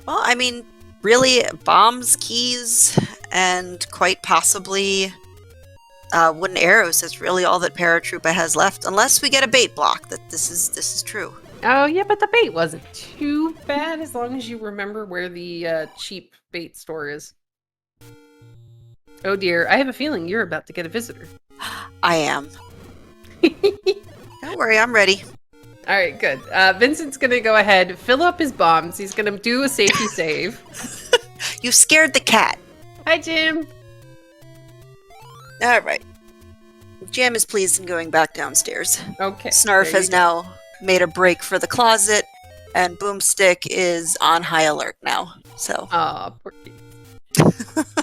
Well, I mean, really, bombs, keys, and quite possibly wooden arrows is really all that Paratroopa has left, unless we get a bait block that this is true. Oh, yeah, but the bait wasn't too bad as long as you remember where the cheap bait store is. Oh dear, I have a feeling you're about to get a visitor. I am. Don't worry, I'm ready. Alright, good. Vincent's gonna go ahead, fill up his bombs. He's gonna do a safety save. You scared the cat. Hi, Jim. Alright. Jam is pleased in going back downstairs. Okay. Snarf has now made a break for the closet, and Boomstick is on high alert now. So. Aw, poor kids.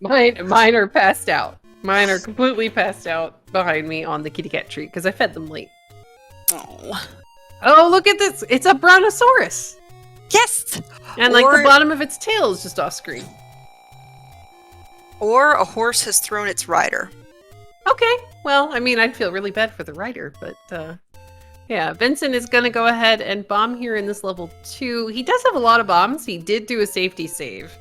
Mine are passed out. Mine are completely passed out behind me on the kitty cat tree because I fed them late. Oh, look at this! It's a brontosaurus. Yes. And the bottom of its tail is just off screen. Or a horse has thrown its rider. Okay. Well, I mean, I'd feel really bad for the rider, but yeah, Vincent is going to go ahead and bomb here in this level 2. He does have a lot of bombs. He did do a safety save.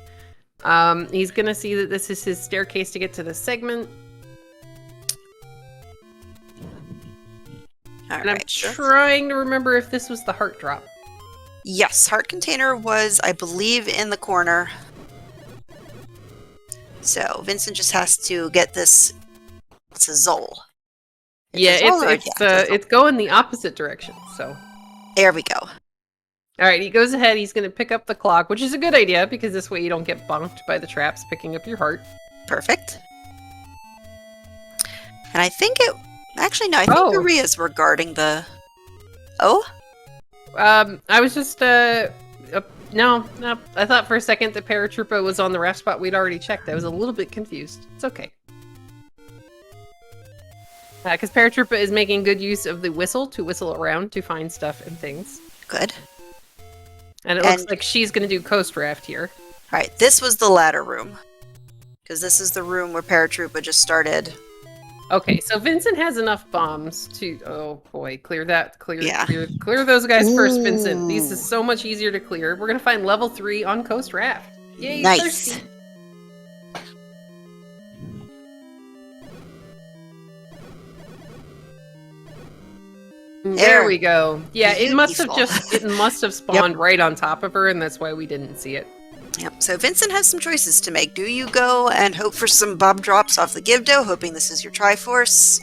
He's going to see that this is his staircase to get to the segment. And I'm Alright. trying to remember if this was the heart drop. Yes, heart container was, I believe, in the corner. So Vincent just has to get this. It's a Zol. Yeah, it's going the opposite direction, so. There we go. Alright, he goes ahead, he's gonna pick up the clock, which is a good idea, because this way you don't get bonked by the traps picking up your heart. Perfect. And I think it... Actually, no, I think Maria's were guarding the... Oh? I was just, no, I thought for a second that Paratroopa was on the raft spot we'd already checked. I was a little bit confused. It's okay. Because Paratroopa is making good use of the whistle to whistle around to find stuff and things. Good. And it looks like she's going to do coast raft here. Alright, this was the ladder room. Because this is the room where Paratroopa just started. Okay, so Vincent has enough bombs to... Oh boy, clear that. Clear those guys first, Vincent. These is so much easier to clear. We're going to find level 3 on coast raft. Yay, nice. Thirsty. There we go. Yeah, it must have spawned right on top of her, and that's why we didn't see it. Yep, so Vincent has some choices to make. Do you go and hope for some bomb drops off the Gibdo, hoping this is your Triforce?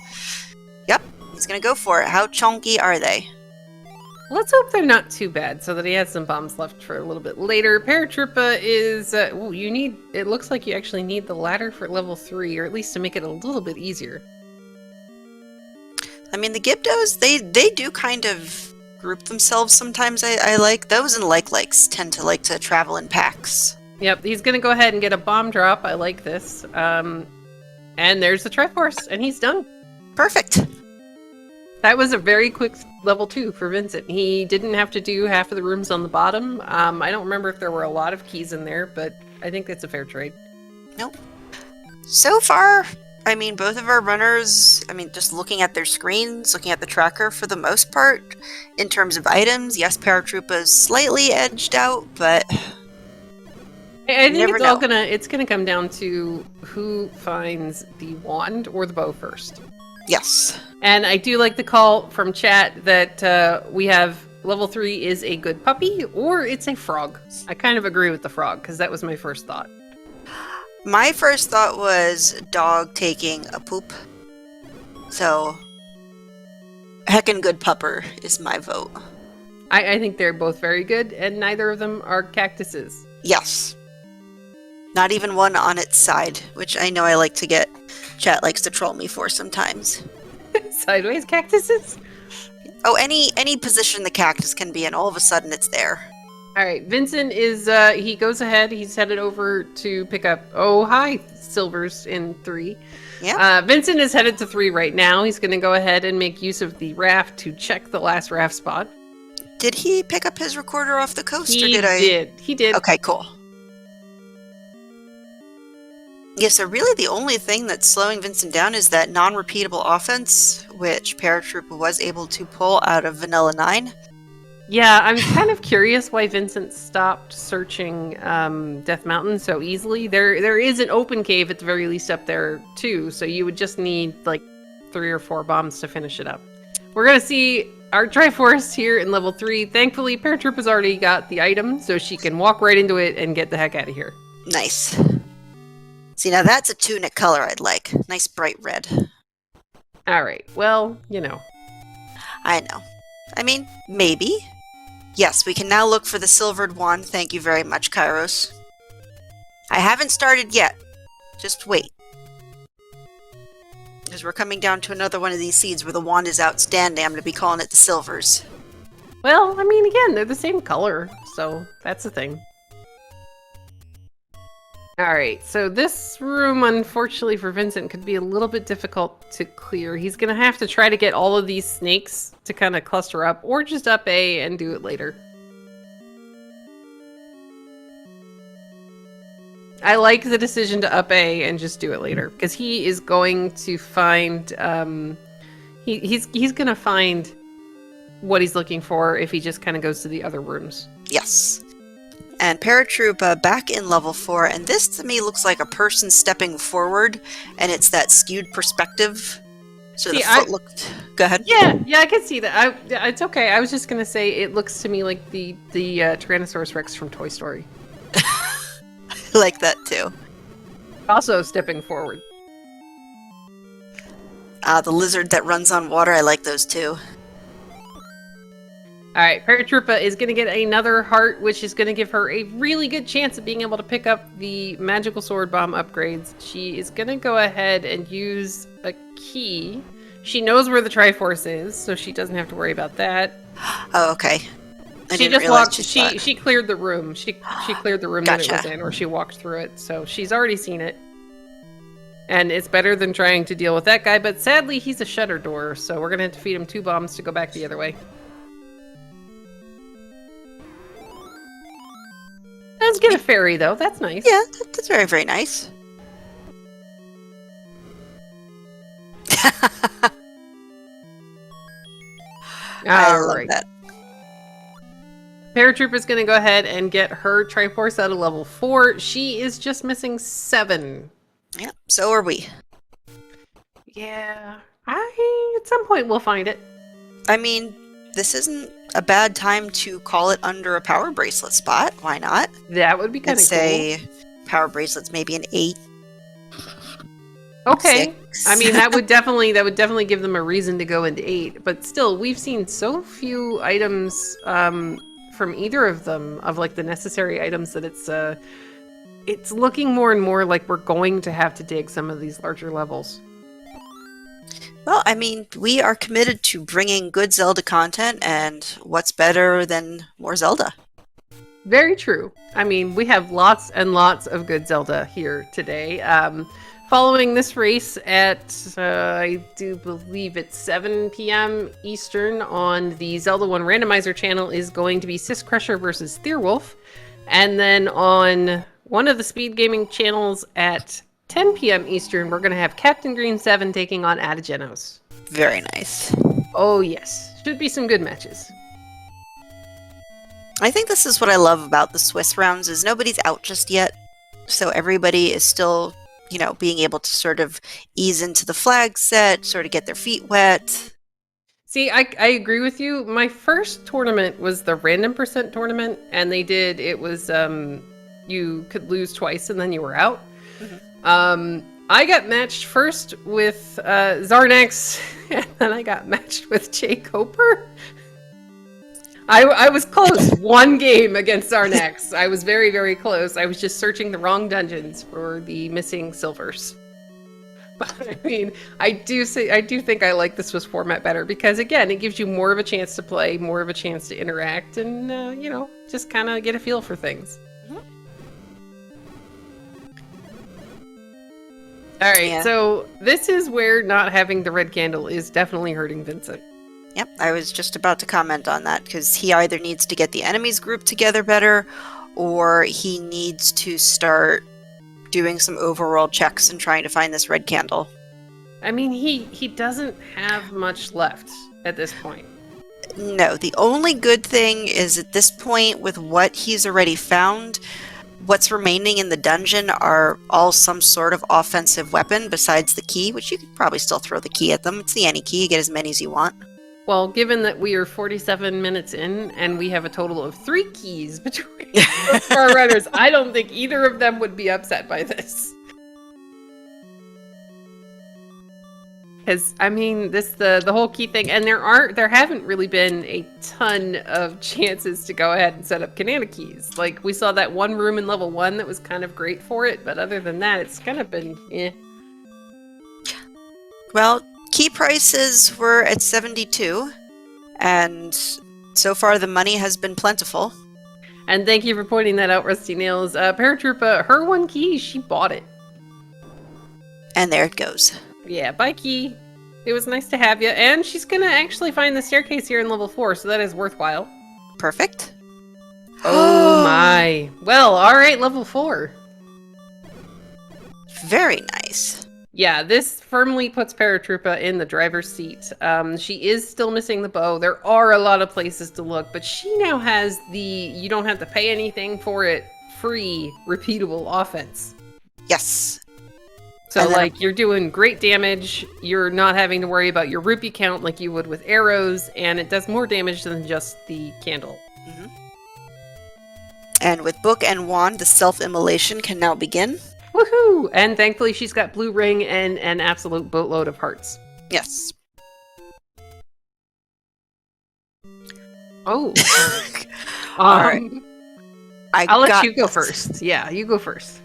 Yep, he's gonna go for it. How chunky are they? Let's hope they're not too bad, so that he has some bombs left for a little bit later. Paratroopa is... you need... It looks like you actually need the ladder for level 3, or at least to make it a little bit easier. I mean, the Gibdos, they do kind of group themselves sometimes. I like those, and likes tend to like to travel in packs. Yep, he's gonna go ahead and get a bomb drop. I like this. And there's the Triforce, and he's done. Perfect. That was a very quick level 2 for Vincent. He didn't have to do half of the rooms on the bottom. I don't remember if there were a lot of keys in there, but I think it's a fair trade. Nope. So far, I mean, both of our runners, I mean, just looking at their screens, looking at the tracker for the most part, in terms of items, yes, Paratroopa is slightly edged out, but I think it's gonna come down to who finds the wand or the bow first. Yes. And I do like the call from chat that we have level 3 is a good puppy, or it's a frog. I kind of agree with the frog, because that was my first thought. My first thought was dog taking a poop. So, heckin' good pupper is my vote. I think they're both very good, and neither of them are cactuses. Yes. Not even one on its side, which I know I like to get... Chat likes to troll me for sometimes. Sideways cactuses? Oh, any position the cactus can be in, all of a sudden it's there. Alright, Vincent is, he goes ahead, he's headed over to pick up, oh hi, Silvers in 3. Yeah. Vincent is headed to 3 right now. He's gonna go ahead and make use of the raft to check the last raft spot. Did he pick up his recorder off the coast, or did I? He did. Okay, cool. Yeah, so really the only thing that's slowing Vincent down is that non-repeatable offense, which Paratroopa was able to pull out of Vanilla 9. Yeah, I'm kind of curious why Vincent stopped searching Death Mountain so easily. There is an open cave at the very least up there too, so you would just need like 3 or 4 bombs to finish it up. We're gonna see our Triforce here in level 3. Thankfully, Paratroopa's already got the item, so she can walk right into it and get the heck out of here. Nice. See, now that's a tunic color I'd like. Nice bright red. Alright, well, you know. I know. I mean, maybe. Yes, we can now look for the silvered wand. Thank you very much, Kairos. I haven't started yet. Just wait. Because we're coming down to another one of these seeds where the wand is outstanding. I'm going to be calling it the silvers. Well, I mean, again, they're the same color, so that's the thing. Alright, so this room, unfortunately for Vincent, could be a little bit difficult to clear. He's gonna have to try to get all of these snakes to kind of cluster up, or just up A and do it later. I like the decision to up A and just do it later, because he is going to find, he's gonna find what he's looking for if he just kind of goes to the other rooms. Yes. And Paratroopa back in level 4, and this to me looks like a person stepping forward, and it's that skewed perspective. So See, the foot looked... Go ahead. yeah, I can see that. It's okay. I was just gonna say it looks to me like the Tyrannosaurus Rex from Toy Story. I like that too. Also stepping forward. The lizard that runs on water, I like those too. Alright, Paratroopa is going to get another heart, which is going to give her a really good chance of being able to pick up the magical sword bomb upgrades. She is going to go ahead and use a key. She knows where the Triforce is, so she doesn't have to worry about that. Oh, okay. She just walked. She cleared the room. She cleared the room that it was in, or she walked through it. So she's already seen it, and it's better than trying to deal with that guy. But sadly, he's a shutter door, so we're gonna have to feed him 2 bombs to go back the other way. Let's get a fairy though. That's nice. Yeah, that's very, very nice. I love that. Paratroopa's going to go ahead and get her Triforce out of level 4. She is just missing 7. Yeah, so are we. Yeah, at some point we'll find it. I mean, this isn't a bad time to call it under a power bracelet spot. Why not? That would be kind of cool. Say power bracelets maybe an 8. Okay. 6. I mean, that would definitely give them a reason to go into 8. But still, we've seen so few items from either of them, of like the necessary items, that it's looking more and more like we're going to have to dig some of these larger levels. Well, I mean, we are committed to bringing good Zelda content, and what's better than more Zelda? Very true. I mean, we have lots and lots of good Zelda here today. Following this race at, I do believe it's 7 p.m. Eastern on the Zelda 1 Randomizer channel is going to be Sis Crusher versus Theerwolf. And then on one of the SpeedGaming channels at 10 p.m. Eastern, we're going to have Captain Green 7 taking on Adagenos. Very nice. Oh, yes. Should be some good matches. I think this is what I love about the Swiss rounds, is nobody's out just yet. So everybody is still, you know, being able to sort of ease into the flag set, sort of get their feet wet. See, I agree with you. My first tournament was the random percent tournament, and it was, you could lose twice and then you were out. Mm-hmm. I got matched first with Zarnax, and then I got matched with Jay Coper. I was close. 1 game against Zarnax. I was very, very close. I was just searching the wrong dungeons for the missing silvers. But I mean, I do think I like the Swiss format better because, again, it gives you more of a chance to play, more of a chance to interact, and you know, just kind of get a feel for things. Alright, yeah. So this is where not having the red candle is definitely hurting Vincent. Yep, I was just about to comment on that, because he either needs to get the enemies grouped together better, or he needs to start doing some overworld checks and trying to find this red candle. I mean, he doesn't have much left at this point. No, the only good thing is at this point, with what he's already found, what's remaining in the dungeon are all some sort of offensive weapon besides the key, which you could probably still throw the key at them. It's the any key, you get as many as you want. Well, given that we are 47 minutes in and we have a total of 3 keys between our runners, I don't think either of them would be upset by this. Because, I mean, the whole key thing, and there haven't really been a ton of chances to go ahead and set up Kanana keys. Like, we saw that one room in level 1 that was kind of great for it, but other than that, it's kind of been, eh. Well, key prices were at 72, and so far the money has been plentiful. And thank you for pointing that out, Rusty Nails. Paratroopa, her 1 key, she bought it. And there it goes. Yeah, bye, Key. It was nice to have you. And she's gonna actually find the staircase here in level 4, so that is worthwhile. Perfect. Oh my. Well, alright, level 4. Very nice. Yeah, this firmly puts Paratroopa in the driver's seat. She is still missing the bow. There are a lot of places to look, but she now has the you don't have to pay anything for it, free, repeatable offense. Yes. So, And then, like, you're doing great damage. You're not having to worry about your rupee count like you would with arrows, and it does more damage than just the candle. mhm. And with book and wand, the self-immolation can now begin. Woohoo! And thankfully, she's got blue ring and an absolute boatload of hearts. Yes. Oh. All right. I'll let you go this. first. Yeah, you go first.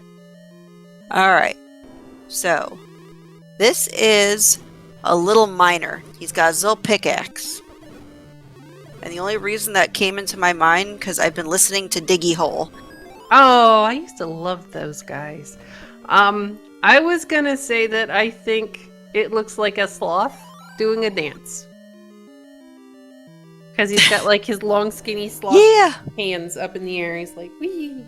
All right. So, this is a little miner. He's got a Zil pickaxe. And the only reason that came into my mind, because I've been listening to Diggy Hole. Oh, I used to love those guys. I was gonna say that I think it looks like a sloth doing a dance. Because he's got like his long skinny sloth hands up in the air. He's like, wee.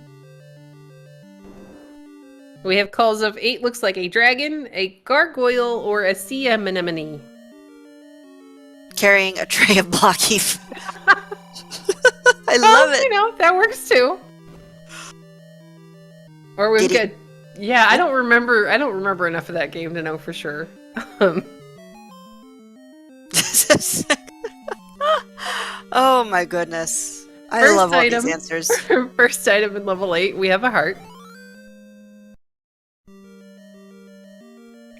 We have calls of 8 looks like a dragon, a gargoyle, or a sea anemone. Carrying a tray of blocky food. I love it. You know, that works too. Or we've got... Yeah, I don't remember enough of that game to know for sure. Oh my goodness. I love all these answers. First item in level 8, we have a heart.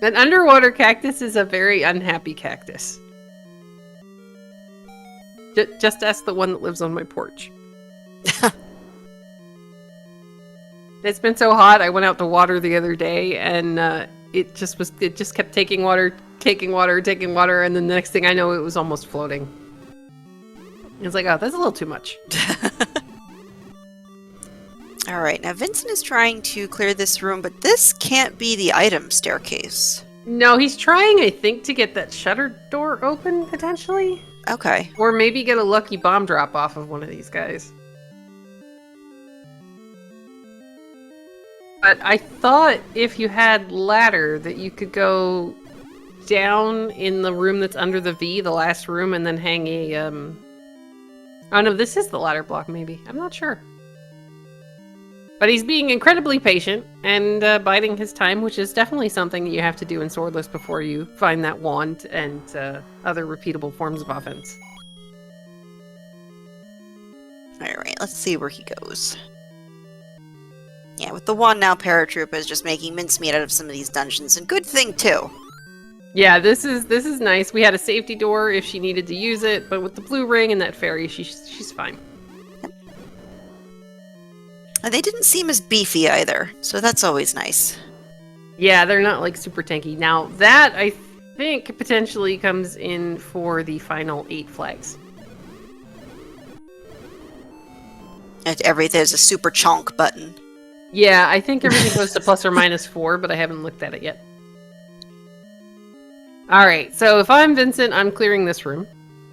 An underwater cactus is a very unhappy cactus. Just ask the one that lives on my porch. It's been so hot, I went out to water the other day, and it just kept taking water, and then the next thing I know, it was almost floating. It's like, oh, that's a little too much. Alright, now Vincent is trying to clear this room, but this can't be the item staircase. No, he's trying, I think, to get that shutter door open, potentially. Okay. Or maybe get a lucky bomb drop off of one of these guys. But I thought if you had ladder that you could go down in the room that's under the V, the last room, and then hang a, Oh no, this is the ladder block, maybe. I'm not sure. But he's being incredibly patient and biding his time, which is definitely something that you have to do in Swordless before you find that wand and other repeatable forms of offense. Alright, let's see where he goes. Yeah, with the wand now, Paratroopa is just making mincemeat out of some of these dungeons, and good thing too. Yeah, this is nice. We had a safety door if she needed to use it, but with the blue ring and that fairy, she's fine. And they didn't seem as beefy either, so that's always nice. Yeah, they're not like super tanky. Now that I think potentially comes in for the final 8 flags. And there's a super chonk button. Yeah, I think everything goes to plus or minus 4, but I haven't looked at it yet. Alright, so if I'm Vincent, I'm clearing this room.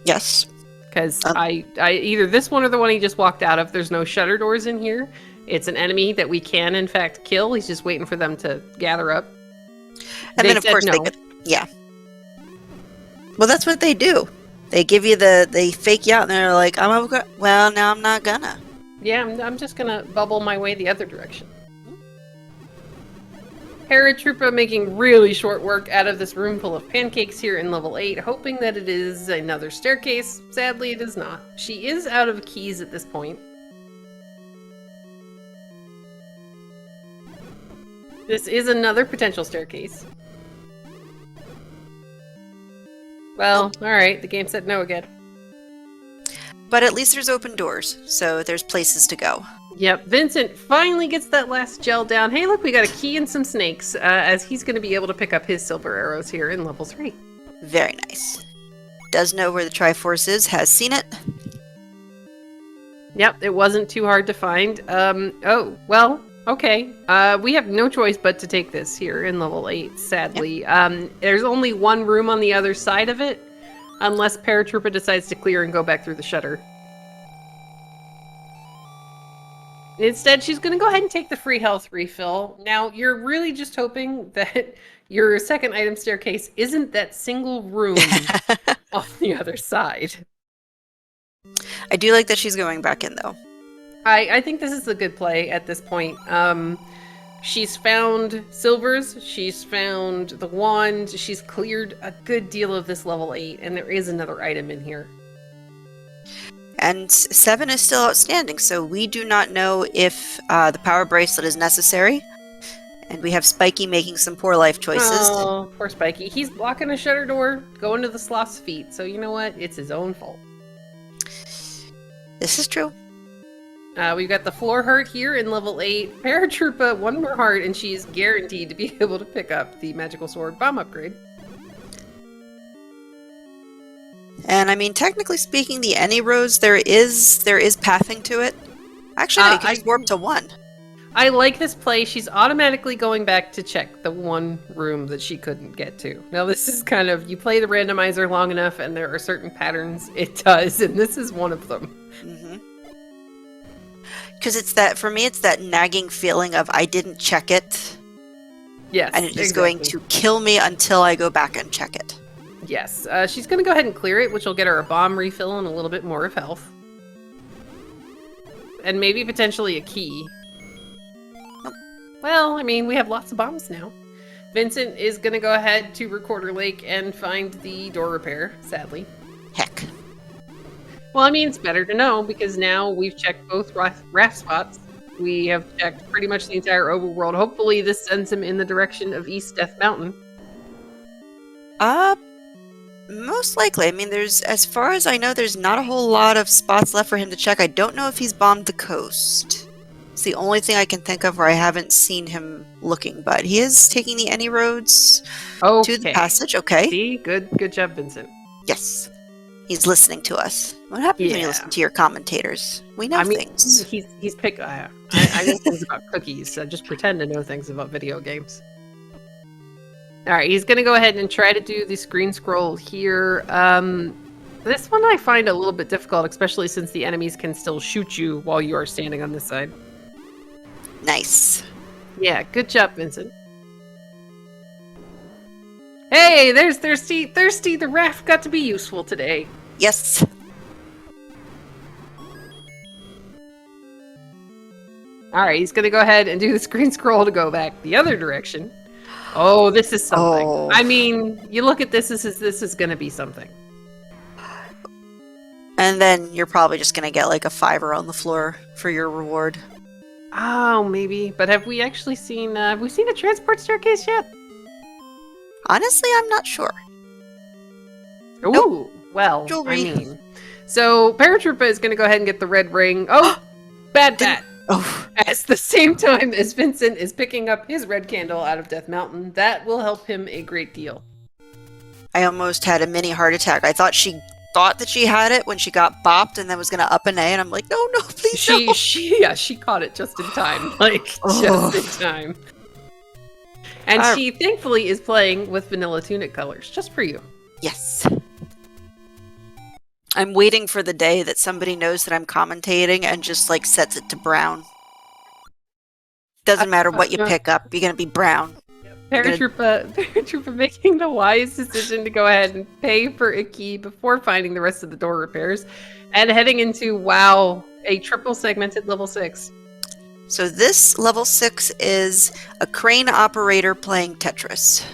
Yes. Because I either this one or the one he just walked out of, there's no shutter doors in here. It's an enemy that we can, in fact, kill. He's just waiting for them to gather up. And then, of course, no. they could... Yeah. Well, that's what they do. They give you they fake you out, and they're like, well, now I'm not gonna. Yeah, I'm just gonna bubble my way the other direction. Paratroopa making really short work out of this room full of pancakes here in level 8, hoping that it is another staircase. Sadly, it is not. She is out of keys at this point. This is another potential staircase. Well, alright, the game said no again. But at least there's open doors, so there's places to go. Yep, Vincent finally gets that last gel down. Hey, look, we got a key and some snakes, as he's going to be able to pick up his silver arrows here in level 3. Very nice. Does know where the Triforce is, has seen it. Yep, it wasn't too hard to find. Oh, well, okay. We have no choice but to take this here in level 8, sadly. Yep. There's only one room on the other side of it, unless Paratroopa decides to clear and go back through the shutter. Instead, she's going to go ahead and take the free health refill. Now, you're really just hoping that your second item staircase isn't that single room on the other side. I do like that she's going back in, though. I think this is a good play at this point. She's found silvers, she's found the wand, she's cleared a good deal of this level 8, and there is another item in here. And 7 is still outstanding, so we do not know if the power bracelet is necessary. And we have Spiky making some poor life choices. Oh, poor Spiky. He's blocking a shutter door, going to the sloth's feet, so you know what? It's his own fault. This is true. We've got the floor heart here in level 8. Paratroopa, 1 more heart, and she's guaranteed to be able to pick up the magical sword bomb upgrade. And I mean, technically speaking, the Any Rose, there is pathing to it. Actually, no, you can just warp to 1. I like this play. She's automatically going back to check the one room that she couldn't get to. Now, this is kind of, you play the randomizer long enough, and there are certain patterns it does, and this is one of them. Because it's that, for me, it's that nagging feeling of I didn't check it. Yes, and it's going to kill me until I go back and check it. Yes, she's going to go ahead and clear it, which will get her a bomb refill and a little bit more of health. And maybe potentially a key. Well, I mean, we have lots of bombs now. Vincent is going to go ahead to Recorder Lake and find the door repair, sadly. Heck. Well, I mean, it's better to know, because now we've checked both raft spots. We have checked pretty much the entire overworld. Hopefully this sends him in the direction of East Death Mountain. Most likely. I mean, as far as I know, there's not a whole lot of spots left for him to check. I don't know if he's bombed the coast. It's the only thing I can think of where I haven't seen him looking, but he is taking the Any Roads to the passage. Okay. See? Good job, Vincent. Yes. He's listening to us. What happens when you listen to your commentators? We know things. He's I know things about cookies, so just pretend to know things about video games. Alright, he's going to go ahead and try to do the screen scroll here. This one I find a little bit difficult, especially since the enemies can still shoot you while you are standing on this side. Nice. Yeah, good job, Vincent. Hey, there's Thirsty. Thirsty, the raft got to be useful today. Yes. Alright, he's going to go ahead and do the screen scroll to go back the other direction. Oh, this is something. Oh. I mean, you look at this is going to be something. And then you're probably just going to get like a $5 on the floor for your reward. Oh, maybe. But have we actually seen, have we seen a transport staircase yet? Honestly, I'm not sure. Ooh, nope. Well, jewelry. I mean. So, Paratroopa is going to go ahead and get the red ring. Oh, bad bat. Oh. At the same time as Vincent is picking up his red candle out of Death Mountain. That will help him a great deal. I almost had a mini heart attack. I thought that she had it when she got bopped and then was going to up an A, and I'm like, no, please no. She caught it just in time. Just in time. And she thankfully is playing with vanilla tunic colors, just for you. Yes. I'm waiting for the day that somebody knows that I'm commentating and just like sets it to brown. Doesn't matter what you pick up, you're going to be brown. Paratroopa making the wise decision to go ahead and pay for a key before finding the rest of the door repairs and heading into, wow, a triple segmented level 6. So this level 6 is a crane operator playing Tetris.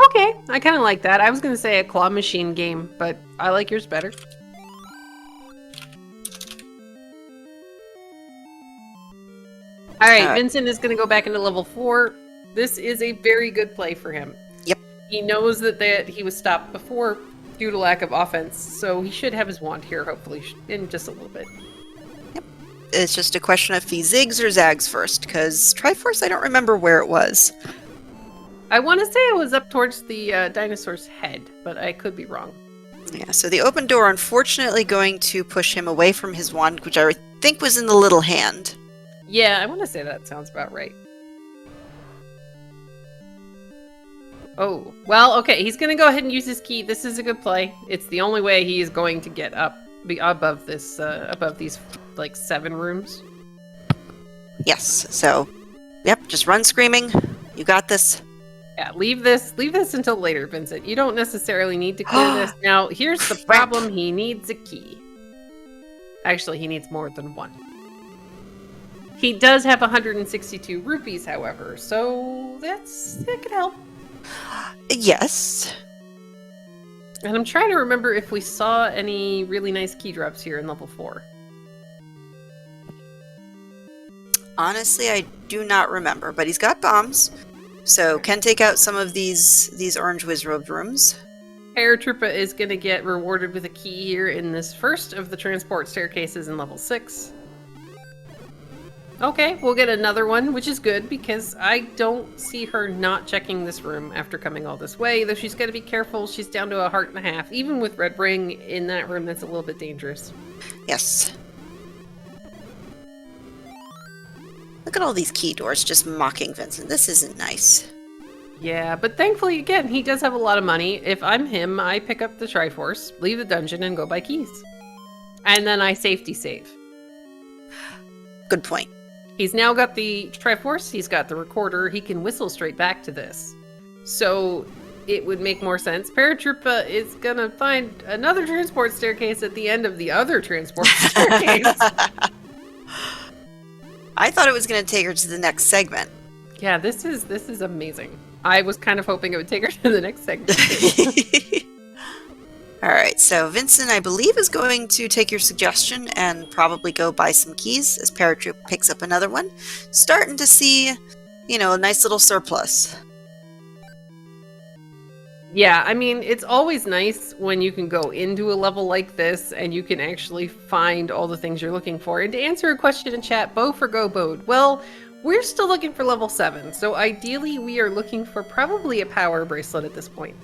Okay, I kind of like that. I was going to say a claw machine game, but I like yours better. Alright, Vincent is going to go back into level 4. This is a very good play for him. Yep. He knows that he was stopped before due to lack of offense, so he should have his wand here, hopefully, in just a little bit. Yep. It's just a question of if he zigs or zags first, because Triforce, I don't remember where it was. I want to say it was up towards the dinosaur's head, but I could be wrong. Yeah, so the open door, unfortunately, going to push him away from his wand, which I think was in the little hand. Yeah, I want to say that sounds about right. Oh, well, okay, he's going to go ahead and use his key. This is a good play. It's the only way he is going to get above this, above these, 7 rooms. Yes, so, yep, just run screaming. You got this. Yeah, leave this until later, Vincent. You don't necessarily need to clear this. Now, here's the problem. He needs a key. Actually, he needs more than one. He does have 162 rupees, however, so that could help. Yes. And I'm trying to remember if we saw any really nice key drops here in level 4. Honestly, I do not remember, but he's got bombs, so can take out some of these orange wizrobe rooms. Paratroopa is going to get rewarded with a key here in this first of the transport staircases in level 6. Okay, we'll get another one, which is good because I don't see her not checking this room after coming all this way, though she's got to be careful. She's down to 1.5 hearts. Even with Red Ring in that room, that's a little bit dangerous. Yes. Look at all these key doors just mocking Vincent. This isn't nice. Yeah, but thankfully, again, he does have a lot of money. If I'm him, I pick up the Triforce, leave the dungeon, and go buy keys. And then I safety save. Good point. He's now got the Triforce, he's got the recorder, he can whistle straight back to this. So it would make more sense. Paratroopa is gonna find another transport staircase at the end of the other transport staircase. I thought it was going to take her to the next segment. Yeah, this is amazing. I was kind of hoping it would take her to the next segment. Alright, so Vincent, I believe, is going to take your suggestion and probably go buy some keys as Paratroop picks up another one. Starting to see, you know, a nice little surplus. Yeah, I mean, it's always nice when you can go into a level like this and you can actually find all the things you're looking for. And to answer a question in chat, Bow for Go Bode. Well, we're still looking for level 7, so ideally we are looking for probably a power bracelet at this point.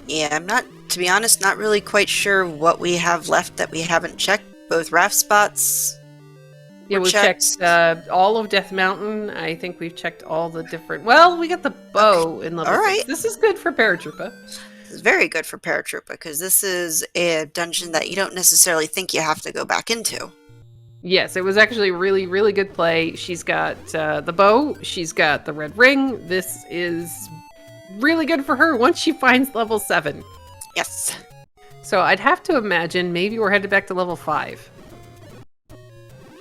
Yeah, I'm not, to be honest, not really quite sure what we have left that we haven't checked. Both raft spots. Yeah, we've checked all of Death Mountain. I think we've checked all the different... Well, we got the bow in level 6. This is good for Paratroopa. This is very good for Paratroopa, because this is a dungeon that you don't necessarily think you have to go back into. Yes, it was actually a really, really good play. She's got the bow. She's got the red ring. This is really good for her once she finds level 7. Yes. So I'd have to imagine maybe we're headed back to level 5.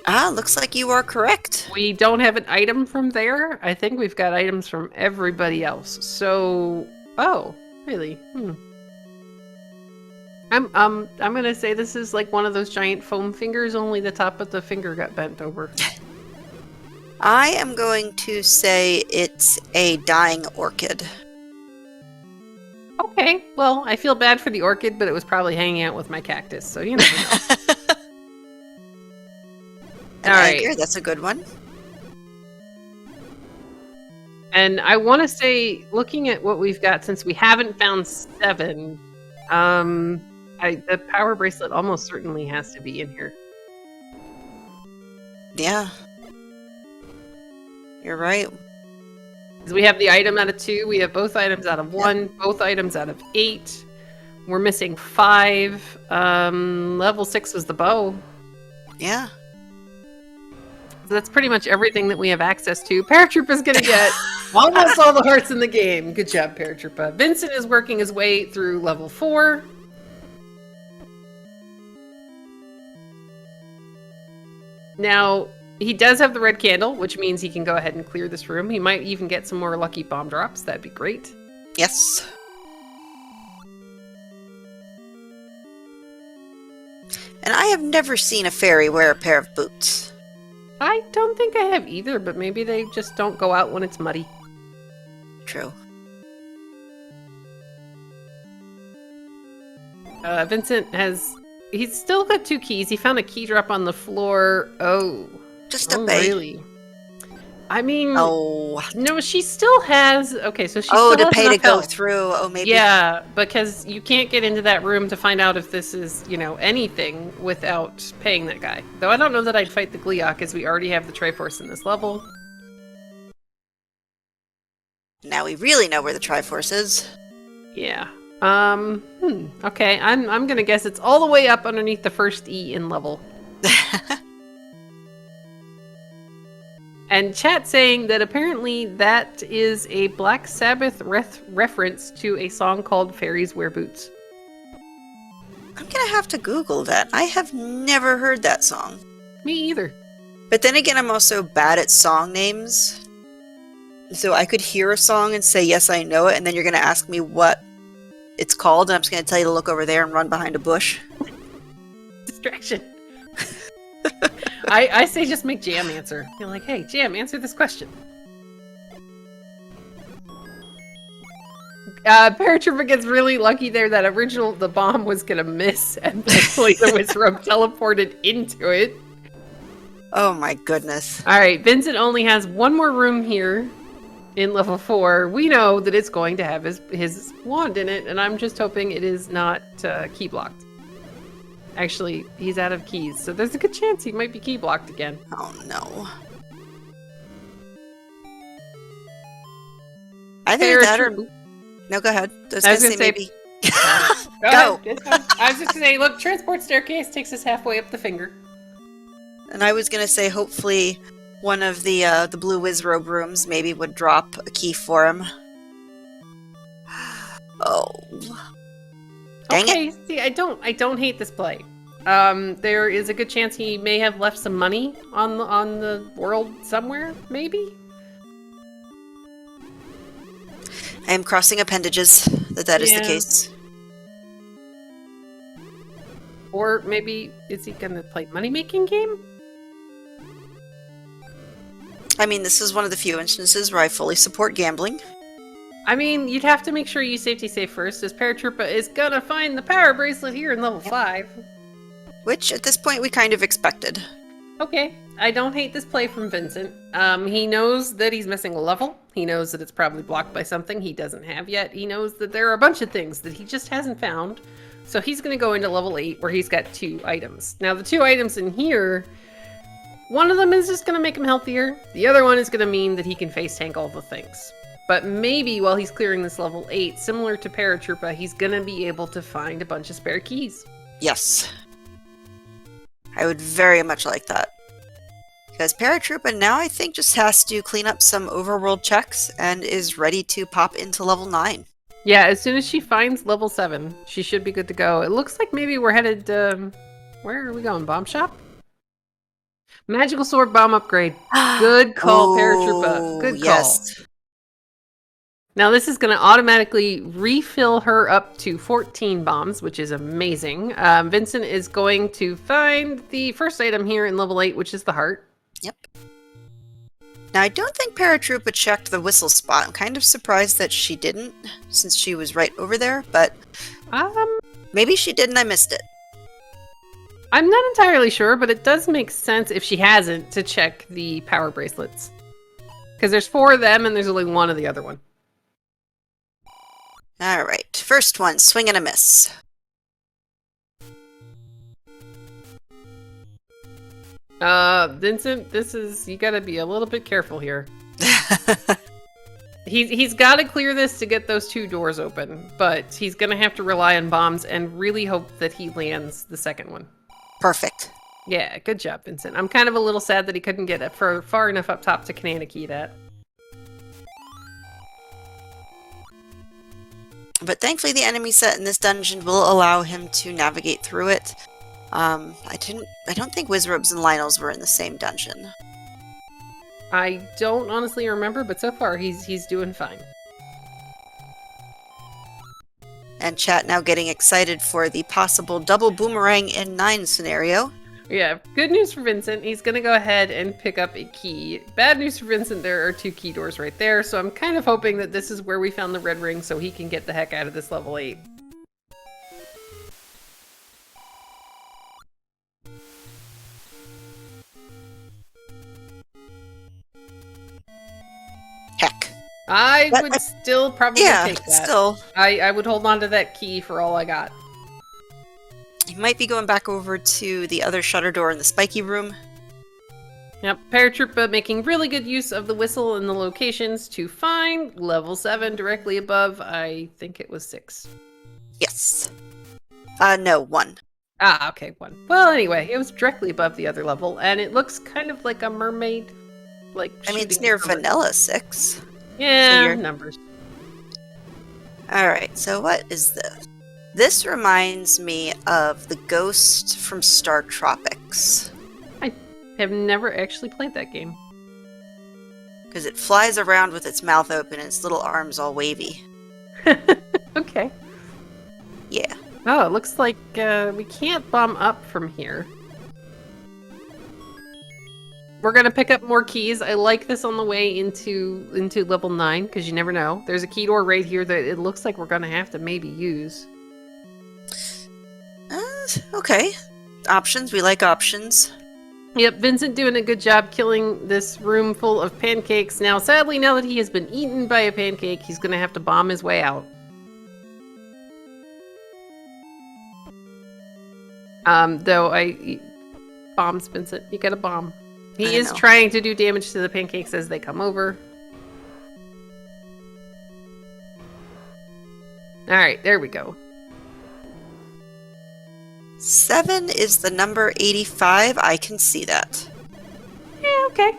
Ah, looks like you are correct. We don't have an item from there. I think we've got items from everybody else. So, oh, really? I'm gonna say this is like one of those giant foam fingers, only the top of the finger got bent over. I am going to say it's a dying orchid. Okay, well, I feel bad for the orchid, but it was probably hanging out with my cactus, so you never know. All right, that's a good one. And I want to say, looking at what we've got, since we haven't found 7, the power bracelet almost certainly has to be in here. Yeah. You're right. Because we have the item out of 2, we have both items out of 1, both items out of 8. We're missing 5. Level 6 was the bow. Yeah. So that's pretty much everything that we have access to. Paratroopa's gonna get almost all the hearts in the game. Good job, Paratroopa. Vincent is working his way through level 4. Now, he does have the red candle, which means he can go ahead and clear this room. He might even get some more lucky bomb drops. That'd be great. Yes. And I have never seen a fairy wear a pair of boots. I don't think I have either, but maybe they just don't go out when it's muddy. True. Vincent has... He's still got 2 keys. He found a key drop on the floor. Oh. Just a bait. Really? I mean... Oh. No, she still has... Okay, so she still still to has pay to go health. through. Oh, maybe. Yeah, because you can't get into that room to find out if this is, you know, anything without paying that guy. Though I don't know that I'd fight the Gleeok, as we already have the Triforce in this level. Now we really know where the Triforce is. Yeah. Okay, I'm gonna guess it's all the way up underneath the first E in level. And chat saying that apparently that is a Black Sabbath reference to a song called Fairies Wear Boots. I'm gonna have to Google that. I have never heard that song. Me either. But then again, I'm also bad at song names. So I could hear a song and say, yes, I know it, and then you're going to ask me what it's called, and I'm just going to tell you to look over there and run behind a bush. Distraction. I say just make Jam answer. You're like, hey, Jam, answer this question. Paratroopa gets really lucky there. That the bomb was going to miss, and thankfully the Wizrobe teleported into it. Oh my goodness. Alright, Vincent only has one more room here in level 4. We know that it's going to have his wand in it, and I'm just hoping it is not key blocked. Actually, he's out of keys, so there's a good chance he might be key blocked again. Oh no. Either that or... No, go ahead. I was gonna say maybe... Go! I was just gonna say, look, transport staircase takes us halfway up the finger. And I was gonna say, hopefully, one of the blue Wizrobe rooms maybe would drop a key for him. Oh. Dang it. See, I don't hate this play. There is a good chance he may have left some money on the world somewhere, maybe? I am crossing appendages that is the case. Or maybe, is he gonna play money-making game? I mean, this is one of the few instances where I fully support gambling. I mean, you'd have to make sure you safety safe first, as Paratroopa is gonna find the power bracelet here in level 5. Which, at this point, we kind of expected. Okay, I don't hate this play from Vincent. He knows that he's missing a level. He knows that it's probably blocked by something he doesn't have yet. He knows that there are a bunch of things that he just hasn't found. So he's gonna go into level 8, where he's got 2 items. Now, the 2 items in here, one of them is just gonna make him healthier. The other one is gonna mean that he can face tank all the things. But maybe while he's clearing this level 8, similar to Paratroopa, he's gonna be able to find a bunch of spare keys. Yes. I would very much like that. Because Paratroopa now, I think, just has to clean up some overworld checks and is ready to pop into level 9. Yeah, as soon as she finds level 7, she should be good to go. It looks like maybe we're headed, where are we going? Bomb shop? Magical sword bomb upgrade. Good call, Paratroopa. Good call. Yes. Now this is going to automatically refill her up to 14 bombs, which is amazing. Vincent is going to find the first item here in level 8, which is the heart. Yep. Now I don't think Paratroopa checked the whistle spot. I'm kind of surprised that she didn't, since she was right over there, but maybe she did and I missed it. I'm not entirely sure, but it does make sense if she hasn't to check the power bracelets. Because there's 4 of them and there's only 1 of the other one. Alright, first one, swing and a miss. Vincent, you gotta be a little bit careful here. He's gotta clear this to get those 2 doors open, but he's gonna have to rely on bombs and really hope that he lands the second one. Perfect. Yeah, good job, Vincent. I'm kind of a little sad that he couldn't get it far enough up top to Kanana key that. But thankfully the enemy set in this dungeon will allow him to navigate through it. I don't think Wizrobes and Lionels were in the same dungeon. I don't honestly remember, but so far he's doing fine. And chat now getting excited for the possible double boomerang in 9 scenario. Yeah, good news for Vincent. He's going to go ahead and pick up a key. Bad news for Vincent, there are 2 key doors right there, so I'm kind of hoping that this is where we found the red ring so he can get the heck out of this level 8. Heck. I would still probably take that. Still. I would hold on to that key for all I got. You might be going back over to the other shutter door in the spiky room. Yep, Paratroopa making really good use of the whistle and the locations to find level 7 directly above, I think it was 6. Yes. No, 1. Ah, okay, 1. Well, anyway, it was directly above the other level, and it looks kind of like a mermaid. I mean, it's near vanilla 6. Yeah, so numbers. Alright, so what is this? This reminds me of the ghost from Star Tropics. Have never actually played that game. Because it flies around with its mouth open and its little arms all wavy. Okay. Yeah. Oh, it looks like we can't bomb up from here. We're gonna pick up more keys. I like this on the way into level 9, because you never know. There's a key door right here that it looks like we're gonna have to maybe use. Okay. Options. We like options. Yep, Vincent doing a good job killing this room full of pancakes. Now, sadly, now that he has been eaten by a pancake, he's gonna have to bomb his way out. Though bombs, Vincent. You gotta bomb. He is trying to do damage to the pancakes as they come over. Alright, there we go. 7 is the number 85. I can see that. Yeah, okay.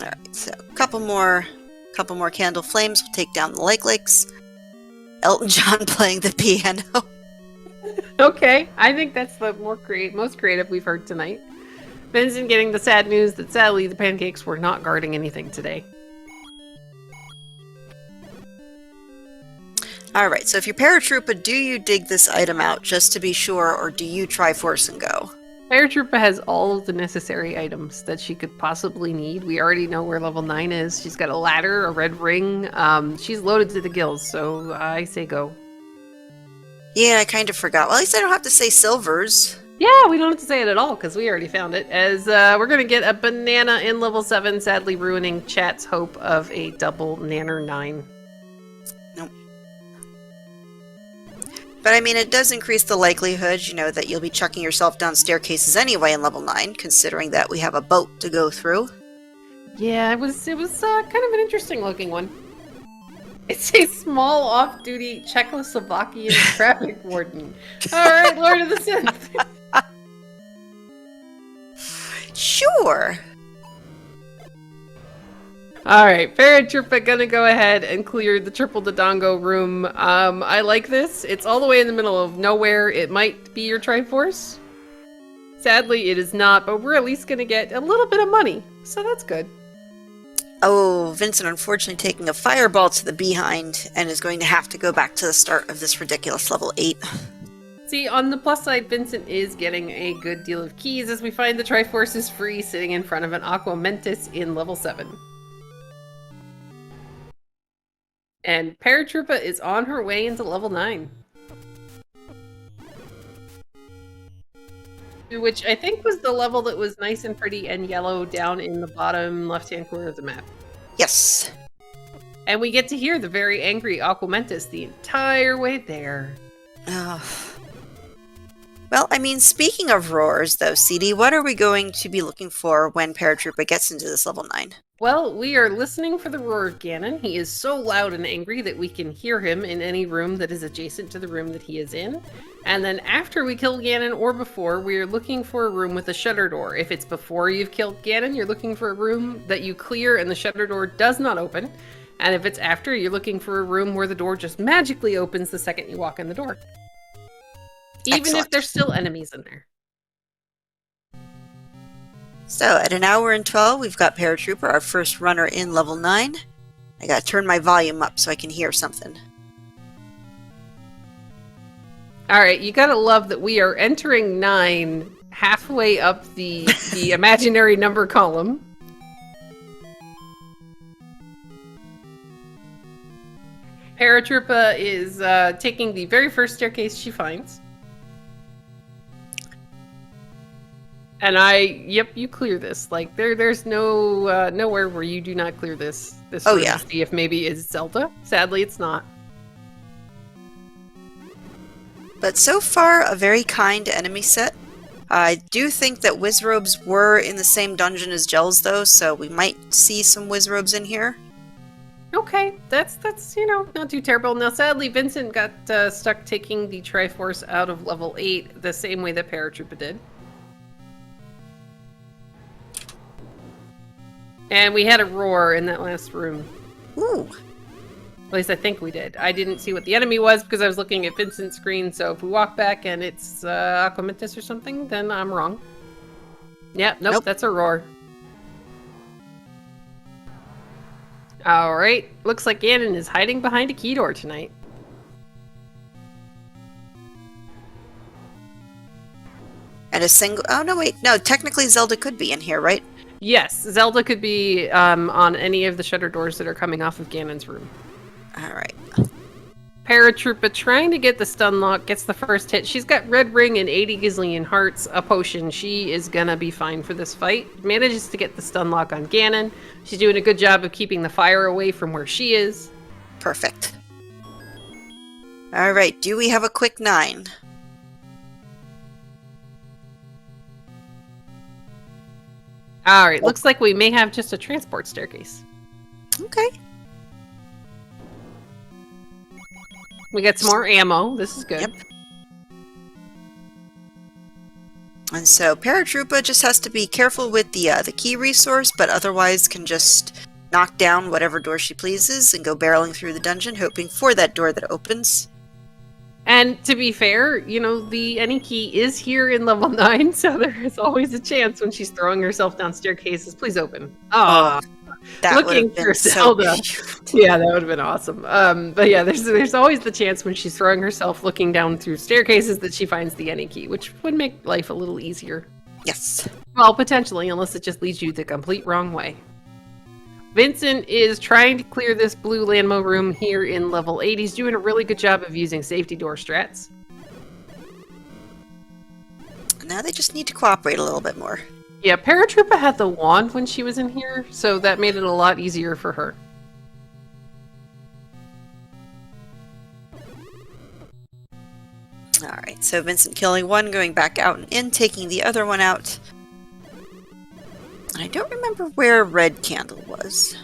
Alright, so a couple more candle flames will take down the licks. Elton John playing the piano. Okay, I think that's the most creative we've heard tonight. Vincent getting the sad news that sadly the pancakes were not guarding anything today. Alright, so if you're Paratroopa, do you dig this item out just to be sure, or do you try force and go? Paratroopa has all of the necessary items that she could possibly need. We already know where level 9 is. She's got a ladder, a red ring. She's loaded to the gills, so I say go. Yeah, I kind of forgot. Well, at least I don't have to say silvers. Yeah, we don't have to say it at all, because we already found it. As we're going to get a banana in level 7, sadly ruining chat's hope of a double Nanner 9. Nope. But I mean, it does increase the likelihood, that you'll be chucking yourself down staircases anyway in level 9, considering that we have a boat to go through. Yeah, it was kind of an interesting looking one. It's a small off-duty Czechoslovakian traffic warden. Alright, Lord of the Synth. Sure. Alright, Paratroopa gonna go ahead and clear the Triple Dodongo room. I like this. It's all the way in the middle of nowhere. It might be your Triforce. Sadly, it is not, but we're at least gonna get a little bit of money. So that's good. Oh, Vincent unfortunately taking a fireball to the behind and is going to have to go back to the start of this ridiculous level 8. See, on the plus side, Vincent is getting a good deal of keys as we find the Triforce is free sitting in front of an Aqua Mentis in level 7. And Paratroopa is on her way into level 9. Which I think was the level that was nice and pretty and yellow down in the bottom left-hand corner of the map. Yes. And we get to hear the very angry Aqua Mentis the entire way there. Well, I mean, speaking of roars, though, CD, what are we going to be looking for when Paratroopa gets into this level 9? Well, we are listening for the roar of Ganon. He is so loud and angry that we can hear him in any room that is adjacent to the room that he is in. And then after we kill Ganon or before, we are looking for a room with a shutter door. If it's before you've killed Ganon, you're looking for a room that you clear and the shutter door does not open. And if it's after, you're looking for a room where the door just magically opens the second you walk in the door. Even if there's still enemies in there. So, at an hour and 12, we've got Paratrooper, our first runner in level 9. I gotta turn my volume up so I can hear something. Alright, you gotta love that we are entering 9 halfway up the imaginary number column. Paratroopa is taking the very first staircase she finds. And yep, you clear this. Like, there's no nowhere where you do not clear this. Oh, yeah. To see if maybe it's Zelda. Sadly, it's not. But so far, a very kind enemy set. I do think that Wizrobes were in the same dungeon as Gels, though, so we might see some Wizrobes in here. Okay, that's not too terrible. Now, sadly, Vincent got stuck taking the Triforce out of level 8 the same way that Paratroopa did. And we had a roar in that last room. Ooh. At least I think we did. I didn't see what the enemy was because I was looking at Vincent's screen, so if we walk back and it's Aqua Mentis or something, then I'm wrong. Yep, nope, Nope. that's a roar. Alright, looks like Ganon is hiding behind a key door tonight. And a single... Oh, no, wait. No, technically Zelda could be in here, right? Yes, Zelda could be on any of the shutter doors that are coming off of Ganon's room. Alright. Paratroopa trying to get the stun lock, gets the first hit. She's got red ring and 80 gazillion hearts, a potion. She is gonna be fine for this fight. Manages to get the stun lock on Ganon. She's doing a good job of keeping the fire away from where she is. Perfect. Alright, do we have a quick 9? Alright, looks like we may have just a transport staircase. Okay. We got some more ammo. This is good. Yep. And so Paratroopa just has to be careful with the key resource, but otherwise can just knock down whatever door she pleases and go barreling through the dungeon, hoping for that door that opens. And to be fair, you know, the any key is here in level 9, so there is always a chance when she's throwing herself down staircases. Please open. Oh, that looking would have for been so Zelda. Yeah, that would have been awesome. But yeah, there's always the chance when she's throwing herself looking down through staircases that she finds the any key, which would make life a little easier. Yes. Well, potentially, unless it just leads you the complete wrong way. Vincent is trying to clear this blue Landmo room here in level 8. He's doing a really good job of using safety door strats. Now they just need to cooperate a little bit more. Yeah, Paratroopa had the wand when she was in here, so that made it a lot easier for her. Alright, so Vincent killing one, going back out and in, taking the other one out. And I don't remember where Red Candle was.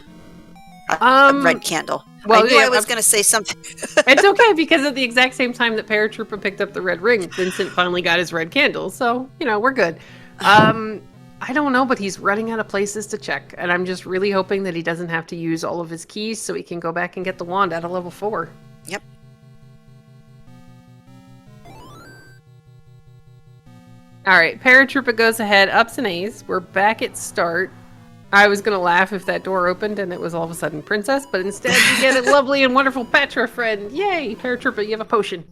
Red Candle. Well, I knew yeah, I was going to say something. It's okay, because at the exact same time that Paratroopa picked up the red ring, Vincent finally got his red candle, so, you know, we're good. I don't know, but he's running out of places to check, and I'm just really hoping that he doesn't have to use all of his keys so he can go back and get the wand out of level 4. Yep. Alright, Paratroopa goes ahead, ups and A's. We're back at start. I was gonna laugh if that door opened and it was all of a sudden Princess, but instead you get a lovely and wonderful Petra friend. Yay, Paratroopa, you have a potion.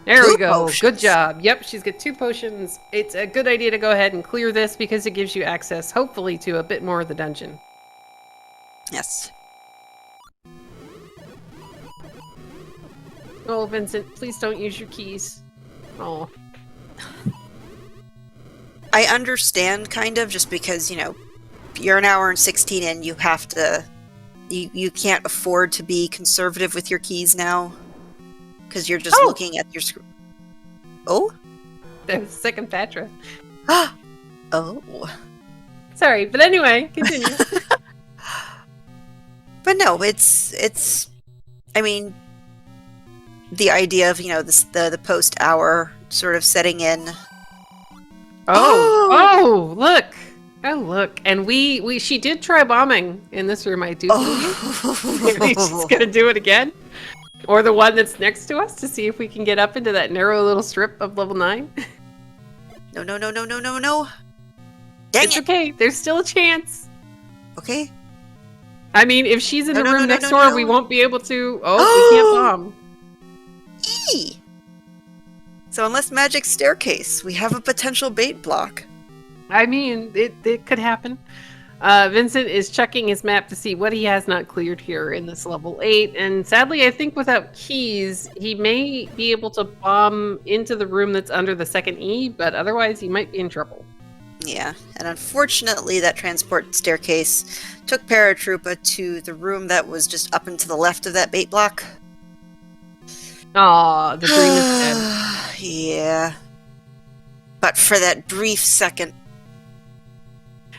There we go. Potions. Good job. Yep, she's got 2 potions. It's a good idea to go ahead and clear this because it gives you access, hopefully, to a bit more of the dungeon. Yes. Oh, Vincent, please don't use your keys. Oh. I understand, kind of, just because, you know, you're an hour and 16 in, you have to... You can't afford to be conservative with your keys now. Because you're just looking at your screen. Oh? That was second Petra. Oh. Sorry, but anyway, continue. But no, it's... I mean, the idea of, you know, the post-hour sort of setting in... Oh, look. Oh, look. And she did try bombing in this room, I do believe. Maybe she's going to do it again. Or the one that's next to us to see if we can get up into that narrow little strip of level 9. No, no, no, no, no, no, no. Dang It's it. okay. There's still a chance. Okay. I mean, if she's in No, the no, room no, no, next no, door, no. we won't be able to... Oh, we can't bomb. Eee. So unless magic staircase, we have a potential bait block. I mean, it could happen. Vincent is checking his map to see what he has not cleared here in this level 8, and sadly, I think without keys, he may be able to bomb into the room that's under the second E, but otherwise he might be in trouble. Yeah, and unfortunately that transport staircase took Paratroopa to the room that was just up and to the left of that bait block. Aw, the dream is dead. Yeah. But for that brief second.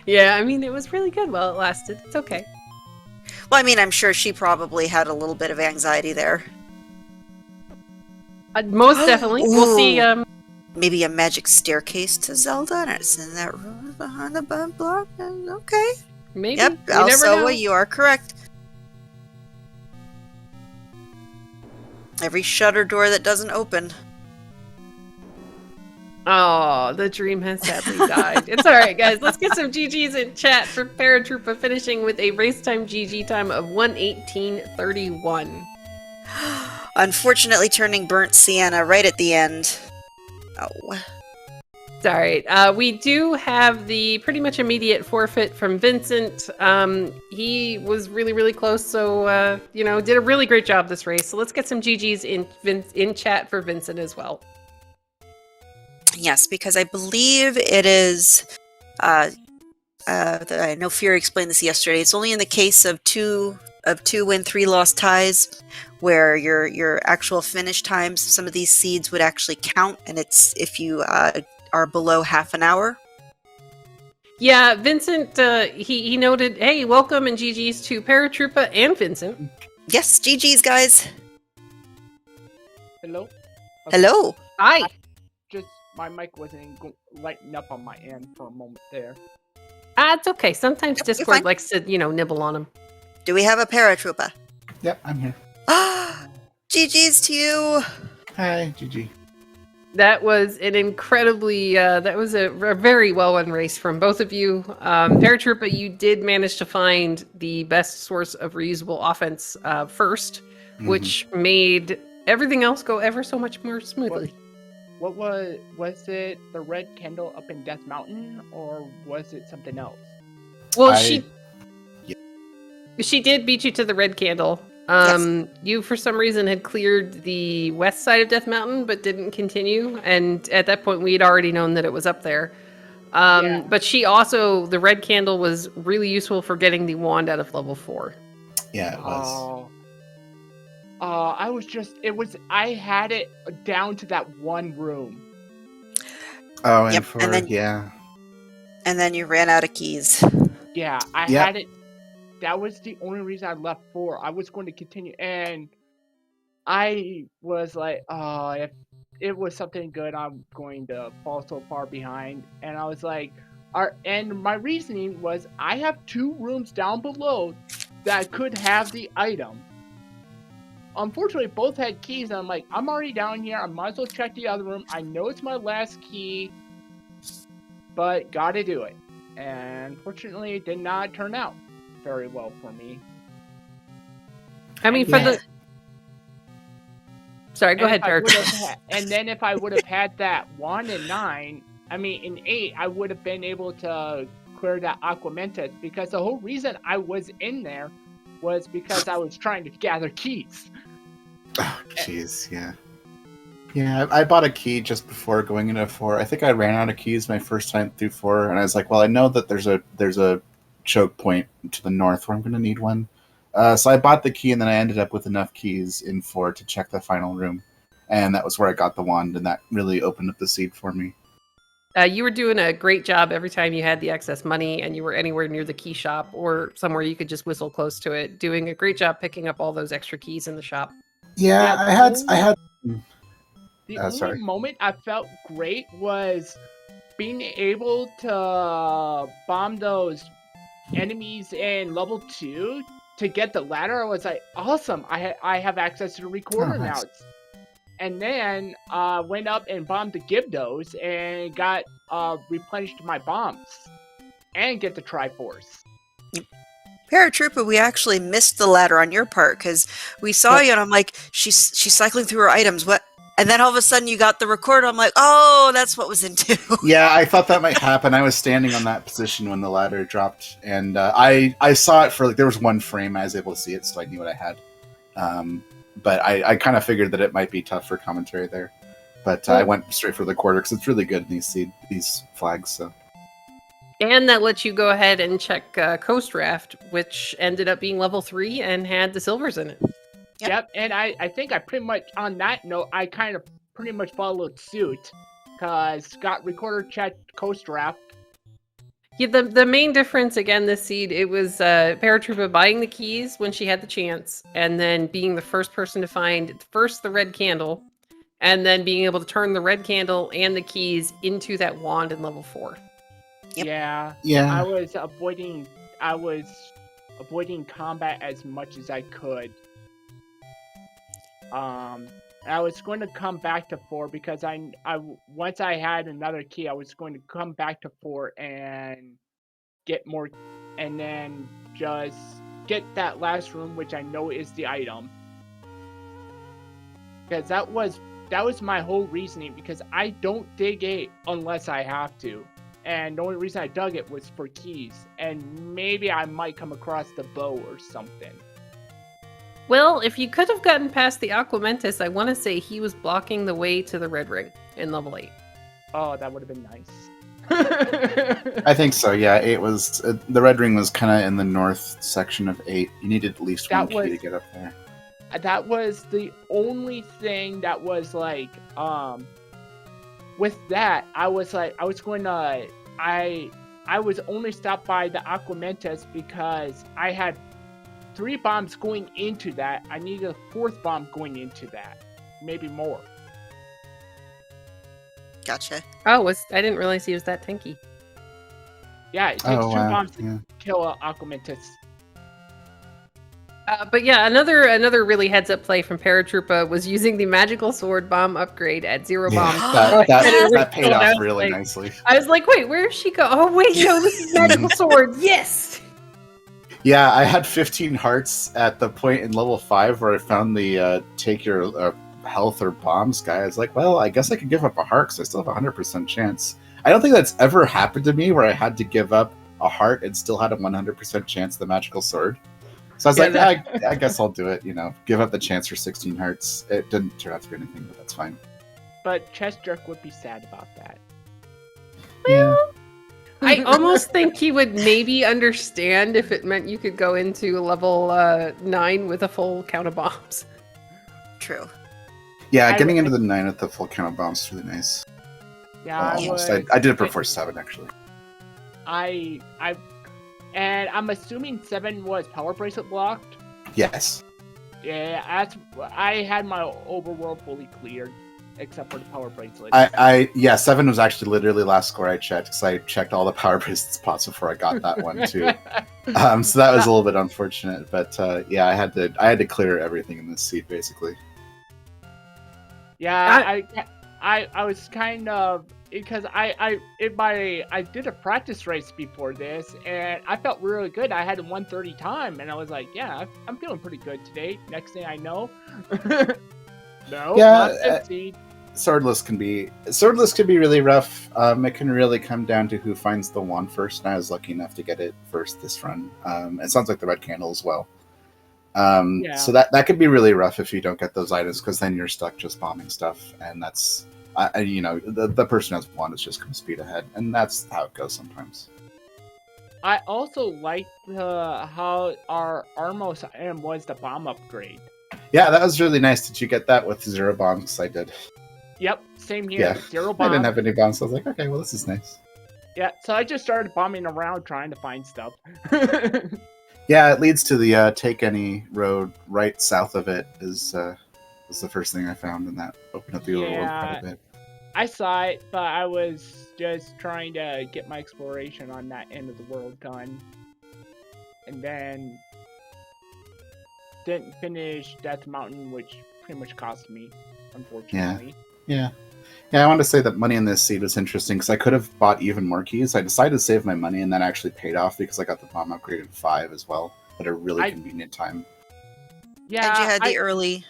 Yeah, I mean, it was really good while it lasted. It's okay. Well, I mean, I'm sure she probably had a little bit of anxiety there. Most definitely. We'll see. Maybe a magic staircase to Zelda, and it's in that room behind the bug block. Okay. Maybe. Yep, You never know. Alsoa, you are correct. Every shutter door that doesn't open. Oh, the dream has sadly died. It's all right, guys. Let's get some GGs in chat for Paratroopa finishing with a race time GG time of 1:18:31. Unfortunately, turning burnt sienna right at the end. Oh. It's all right. We do have the pretty much immediate forfeit from Vincent. He was really, really close, so did a really great job this race. So let's get some GGs in chat for Vincent as well. Yes, because I believe it is. I know Fury explained this yesterday. It's only in the case of two win, 3 loss ties, where your actual finish times, some of these seeds would actually count, and it's if you are below half an hour. Yeah, Vincent, he noted, hey, welcome and GGs to Paratroopa and Vincent. Yes, GG's, guys. Hello? Hello. Hi. Just, my mic wasn't lighting up on my end for a moment there. It's okay. Sometimes Yep, you're Discord fine. likes to, nibble on him. Do we have a Paratroopa? Yep, I'm here. GG's to you. Hi, GG. That was an incredibly, that was a very well-run race from both of you. Paratroopa, you did manage to find the best source of reusable offense first, which made everything else go ever so much more smoothly. What was it the red candle up in Death Mountain, or was it something else? Well, she did beat you to the red candle. Yes. You, for some reason, had cleared the west side of Death Mountain, but didn't continue. And at that point, we had already known that it was up there. But she also, the red candle was really useful for getting the wand out of level 4. Yeah, it was. I had it down to that one room. Oh, and Yep, for, and then- yeah. And then you ran out of keys. Yeah, I had it. That was the only reason I left 4. I was going to continue, and I was like, oh, if it was something good, I'm going to fall so far behind. And I was like, and my reasoning was, I have 2 rooms down below that could have the item. Unfortunately, both had keys, and I'm like, I'm already down here. I might as well check the other room. I know it's my last key, but gotta do it. And unfortunately, it did not turn out very well for me. I mean, Sorry, go ahead, Paratroopa. And then if I would have had that wand in 9, I mean, in 8, I would have been able to clear that Aquamentus, because the whole reason I was in there was because I was trying to gather keys. Oh, jeez, yeah. Yeah, I bought a key just before going into 4. I think I ran out of keys my first time through 4, and I was like, well, I know that there's a choke point to the north where I'm going to need one. So I bought the key, and then I ended up with enough keys in 4 to check the final room. And that was where I got the wand, and that really opened up the seed for me. You were doing a great job every time you had the excess money and you were anywhere near the key shop or somewhere you could just whistle close to it, doing a great job picking up all those extra keys in the shop. Yeah, I had. The only moment I felt great was being able to bomb those enemies in level 2 to get the ladder. I was like, awesome! I have access to the recorder now. And then went up and bombed the Gibdos and got replenished my bombs and get the Triforce. Paratroopa, we actually missed the ladder on your part because we saw you and I'm like, she's cycling through her items. What? And then all of a sudden you got the recorder. I'm like, oh, that's what was in 2. Yeah, I thought that might happen. I was standing on that position when the ladder dropped, and I saw it for there was 1 frame. I was able to see it, so I knew what I had. But I kind of figured that it might be tough for commentary there. But I went straight for the quarter because it's really good in these flags. So. And that lets you go ahead and check Coast Raft, which ended up being level 3 and had the silvers in it. Yep, and I think I pretty much, on that note, I kind of pretty much followed suit, because got recorder checked Coast Raft. Yeah, the main difference, again, this seed, it was Paratroopa buying the keys when she had the chance, and then being the first person to find first the red candle, and then being able to turn the red candle and the keys into that wand in level 4. Yep. Yeah. I was avoiding combat as much as I could. I was going to come back to 4 because once I had another key, I was going to come back to 4 and get more, and then just get that last room, which I know is the item. Because that was my whole reasoning, because I don't dig it unless I have to. And the only reason I dug it was for keys, and maybe I might come across the bow or something. Well, if you could have gotten past the Aquamentus, I want to say he was blocking the way to the red ring in level 8. Oh, that would have been nice. I think so. Yeah, 8 was the red ring was kind of in the north section of 8. You needed at least one key to get up there. That was the only thing that was like, with that, I was only stopped by the Aquamentus because I had 3 bombs going into that. I needed a 4th bomb going into that, maybe more. Gotcha. Oh, I didn't realize he was that tanky. Yeah, it takes 2 bombs to kill an Aquamentus. But yeah, another really heads up play from Paratroopa was using the magical sword bomb upgrade at 0 bombs. That paid off really nicely. I was like, wait, where did she go? Oh wait, no, this is magical sword. Yes. Yeah, I had 15 hearts at the point in level 5 where I found the take your health or bombs guy. I was like, well, I guess I could give up a heart because I still have a 100% chance. I don't think that's ever happened to me where I had to give up a heart and still had a 100% chance of the magical sword. So I was I guess I'll do it, give up the chance for 16 hearts. It didn't turn out to be anything, but that's fine. But Chest Jerk would be sad about that. Yeah. I almost think he would maybe understand if it meant you could go into level 9 with a full count of bombs. True. Yeah, getting into the 9 with the full count of bombs is really nice. Yeah, almost. I did it before 7, actually. And I'm assuming 7 was power bracelet blocked? Yes. Yeah, I had my overworld fully cleared, except for the power bracelet. 7 was actually literally last score I checked, because I checked all the power bracelet spots before I got that one too. So that was a little bit unfortunate, but I had to clear everything in this seat basically. Yeah, I was kind of, because I did a practice race before this, and I felt really good. I had a 1:30 time, and I was like, yeah, I'm feeling pretty good today. Next thing I know, swordless can be really rough. It can really come down to who finds the wand first, and I was lucky enough to get it first this run. It sounds like the red candle as well. So that could be really rough if you don't get those items, because then you're stuck just bombing stuff, and that's the person who has wand is just going to speed ahead, and that's how it goes sometimes. I also like how our Armos item was the bomb upgrade. Yeah, that was really nice. Did you get that with 0 bombs? I did. Yep, same here. Yeah. 0 bombs. I didn't have any bombs, so I was like, okay, well, this is nice. Yeah, so I just started bombing around trying to find stuff. Yeah, it leads to the take any road right south of it was the first thing I found, and that opened up the overworld quite a bit. I saw it, but I was just trying to get my exploration on that end of the world done. And then didn't finish Death Mountain, which pretty much cost me, unfortunately. Yeah, I wanted to say that money in this seed was interesting, because I could have bought even more keys. I decided to save my money, and that actually paid off, because I got the bomb upgrade in 5 as well, at a really convenient time. Yeah, and you had the early...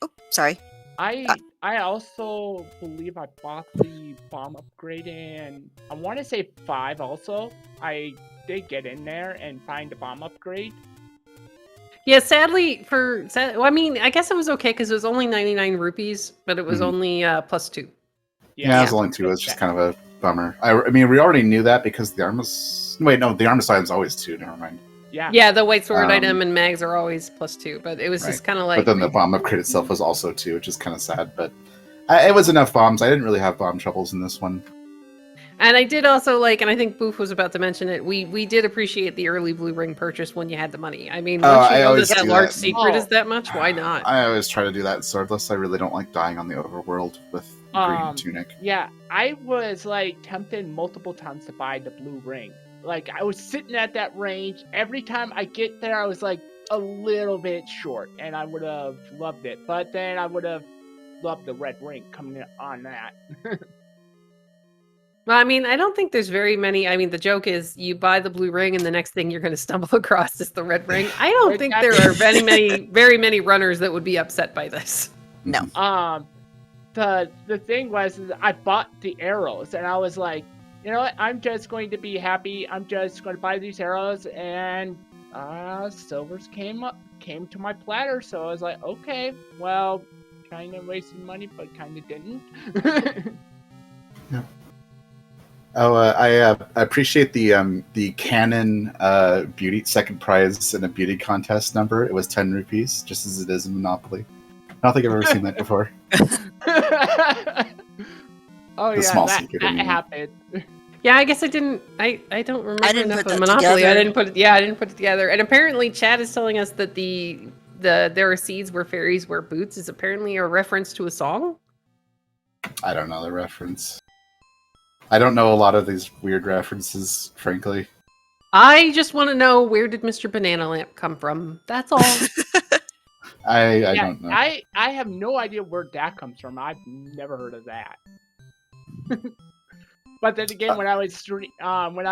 Oh, sorry. I also believe I bought the bomb upgrade in, I want to say 5 also. I did get in there and find the bomb upgrade. Yeah, sadly, I guess it was okay because it was only 99 rupees, but it was only +2. Yeah, it was only 2. It was just kind of a bummer. I mean, we already knew that because the Armus... Wait, no, the Armus item's always 2, never mind. Yeah, the white sword item and mags are always +2, but it was just kind of like... But then the bomb upgrade itself was also 2, which is kind of sad, but it was enough bombs. I didn't really have bomb troubles in this one. And I did also and I think Boof was about to mention it, we did appreciate the early blue ring purchase when you had the money. I mean, once you know that large secret is that much, why not? I always try to do that in Swordless. I really don't like dying on the overworld with green tunic. Yeah, I was tempted multiple times to buy the blue ring. I was sitting at that range. Every time I get there, I was a little bit short, and I would have loved it. But then I would have love the red ring coming on that. Well, I mean, I don't think there's very many. I mean, the joke is you buy the blue ring, and the next thing you're going to stumble across is the red ring. I don't think there are very many runners that would be upset by this. No. The thing was, is I bought the arrows, and I was like, you know what? I'm just going to be happy. I'm just going to buy these arrows, and silvers came to my platter. So I was like, okay, well, kind of wasted money, but kind of didn't. Yeah. Oh, I appreciate the Canon beauty second prize in a beauty contest number. It was 10 rupees, just as it is in Monopoly. I don't think I've ever seen that before. Oh The yeah, small that secret anyway. happened. Yeah, I guess I didn't. I don't remember I didn't enough put of that Monopoly. together. I didn't put it. Yeah, I didn't put it together. And apparently, Chad is telling us that there are seeds where fairies wear boots is apparently a reference to a song. I don't know the reference. I don't know a lot of these weird references, frankly. I just want to know, where did Mr. Banana Lamp come from? That's all. I Yeah, don't know. I have no idea where that comes from. I've never heard of that. But then again, when I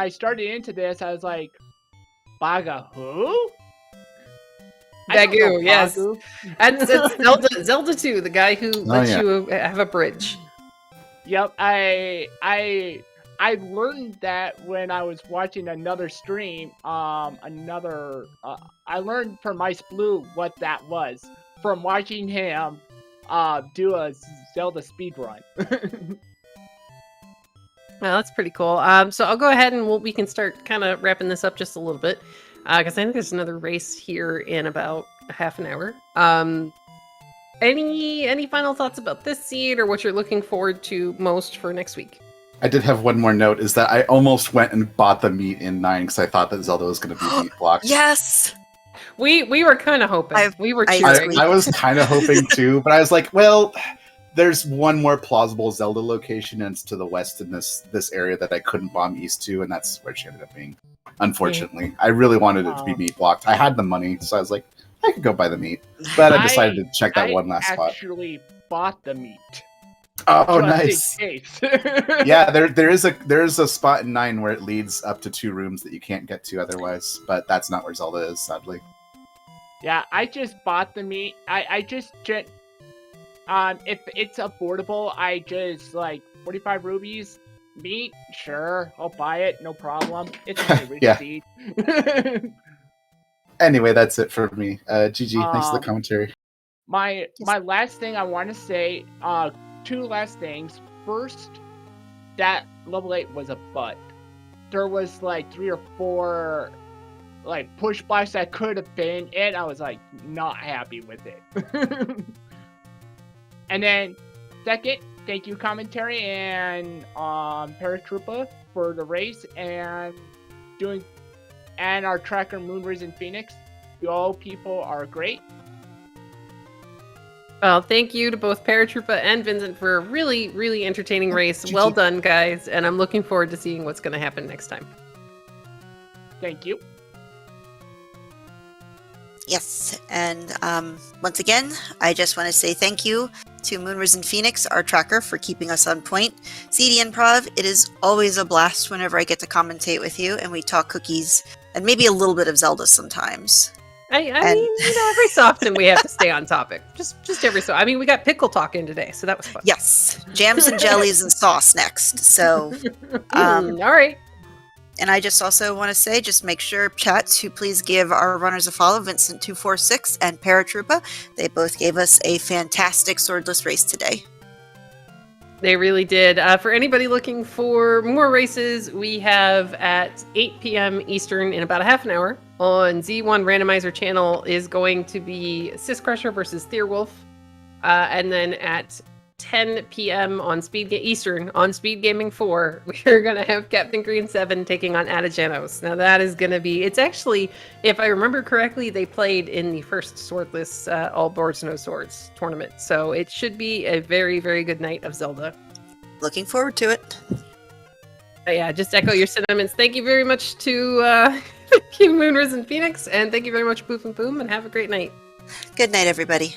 started into this, I was like, Baga who? I don't know Bagu, yes. Bagu. It's Zelda 2, the guy who lets yeah. you have a bridge. Yep, I learned that when I was watching another stream. I learned from Ice Blue what that was from watching him do a Zelda speedrun. Well, that's pretty cool. So I'll go ahead and we can start kind of wrapping this up just a little bit, because I think there's another race here in about a half an hour. Any final thoughts about this seed, or what you're looking forward to most for next week? I did have one more note, is that I almost went and bought the meat in 9 because I thought that Zelda was going to be meat blocked. Yes! We were kind of hoping. We were cheering. I was kind of hoping too, but I was like, well, there's one more plausible Zelda location, and it's to the west in this area that I couldn't bomb east to, and that's where she ended up being. Unfortunately, I really wanted it to be meat blocked. I had the money, so I was like, I could go buy the meat, but I decided to check that one last spot. I actually bought the meat. Oh, just nice! in case. Yeah, there is a spot in 9 where it leads up to 2 rooms that you can't get to otherwise, but that's not where Zelda is, sadly. Yeah, I just bought the meat. I just if it's affordable, I just like 45 rubies meat. Sure, I'll buy it, no problem. It's a rich Yeah. seed. Anyway, that's it for me. GG, thanks for the commentary. My last thing I want to say, 2 last things. First, that level 8 was a butt. There was like 3 or 4 like push blocks that could have been it. I was like not happy with it. And then second, thank you commentary and Paratroopa for the race and our tracker Moonrays and Phoenix. You all people are great. Well, thank you to both Paratroopa and Vincent for a really, really entertaining race. Well done, guys, and I'm looking forward to seeing what's going to happen next time. Thank you. Yes, and once again, I just want to say thank you to Moonrise and Phoenix, our tracker, for keeping us on point. CD Improv, it is always a blast whenever I get to commentate with you, and we talk cookies, and maybe a little bit of Zelda sometimes. I mean, every so often we have to stay on topic. Just every so. I mean, we got pickle talk in today, so that was fun. Yes, jams and jellies and sauce next. So, all right. And I just also want to say, just make sure, chat, to please give our runners a follow, Vincent246 and Paratroopa. They both gave us a fantastic swordless race today. They really did. For anybody looking for more races, we have at 8 p.m. Eastern in about a half an hour on Z1 Randomizer channel is going to be Sis Crusher versus Theerwolf. And then at 10 p.m. on Eastern on SpeedGaming 4, we're going to have Captain Green 7 taking on Atagenos. Now that is going to be, it's actually, if I remember correctly, they played in the first Swordless All Boards No Swords tournament. So it should be a very, very good night of Zelda. Looking forward to it. Yeah, just echo your sentiments. Thank you very much to King Moonrise and Phoenix, and thank you very much, Boof and Boom, and have a great night. Good night, everybody.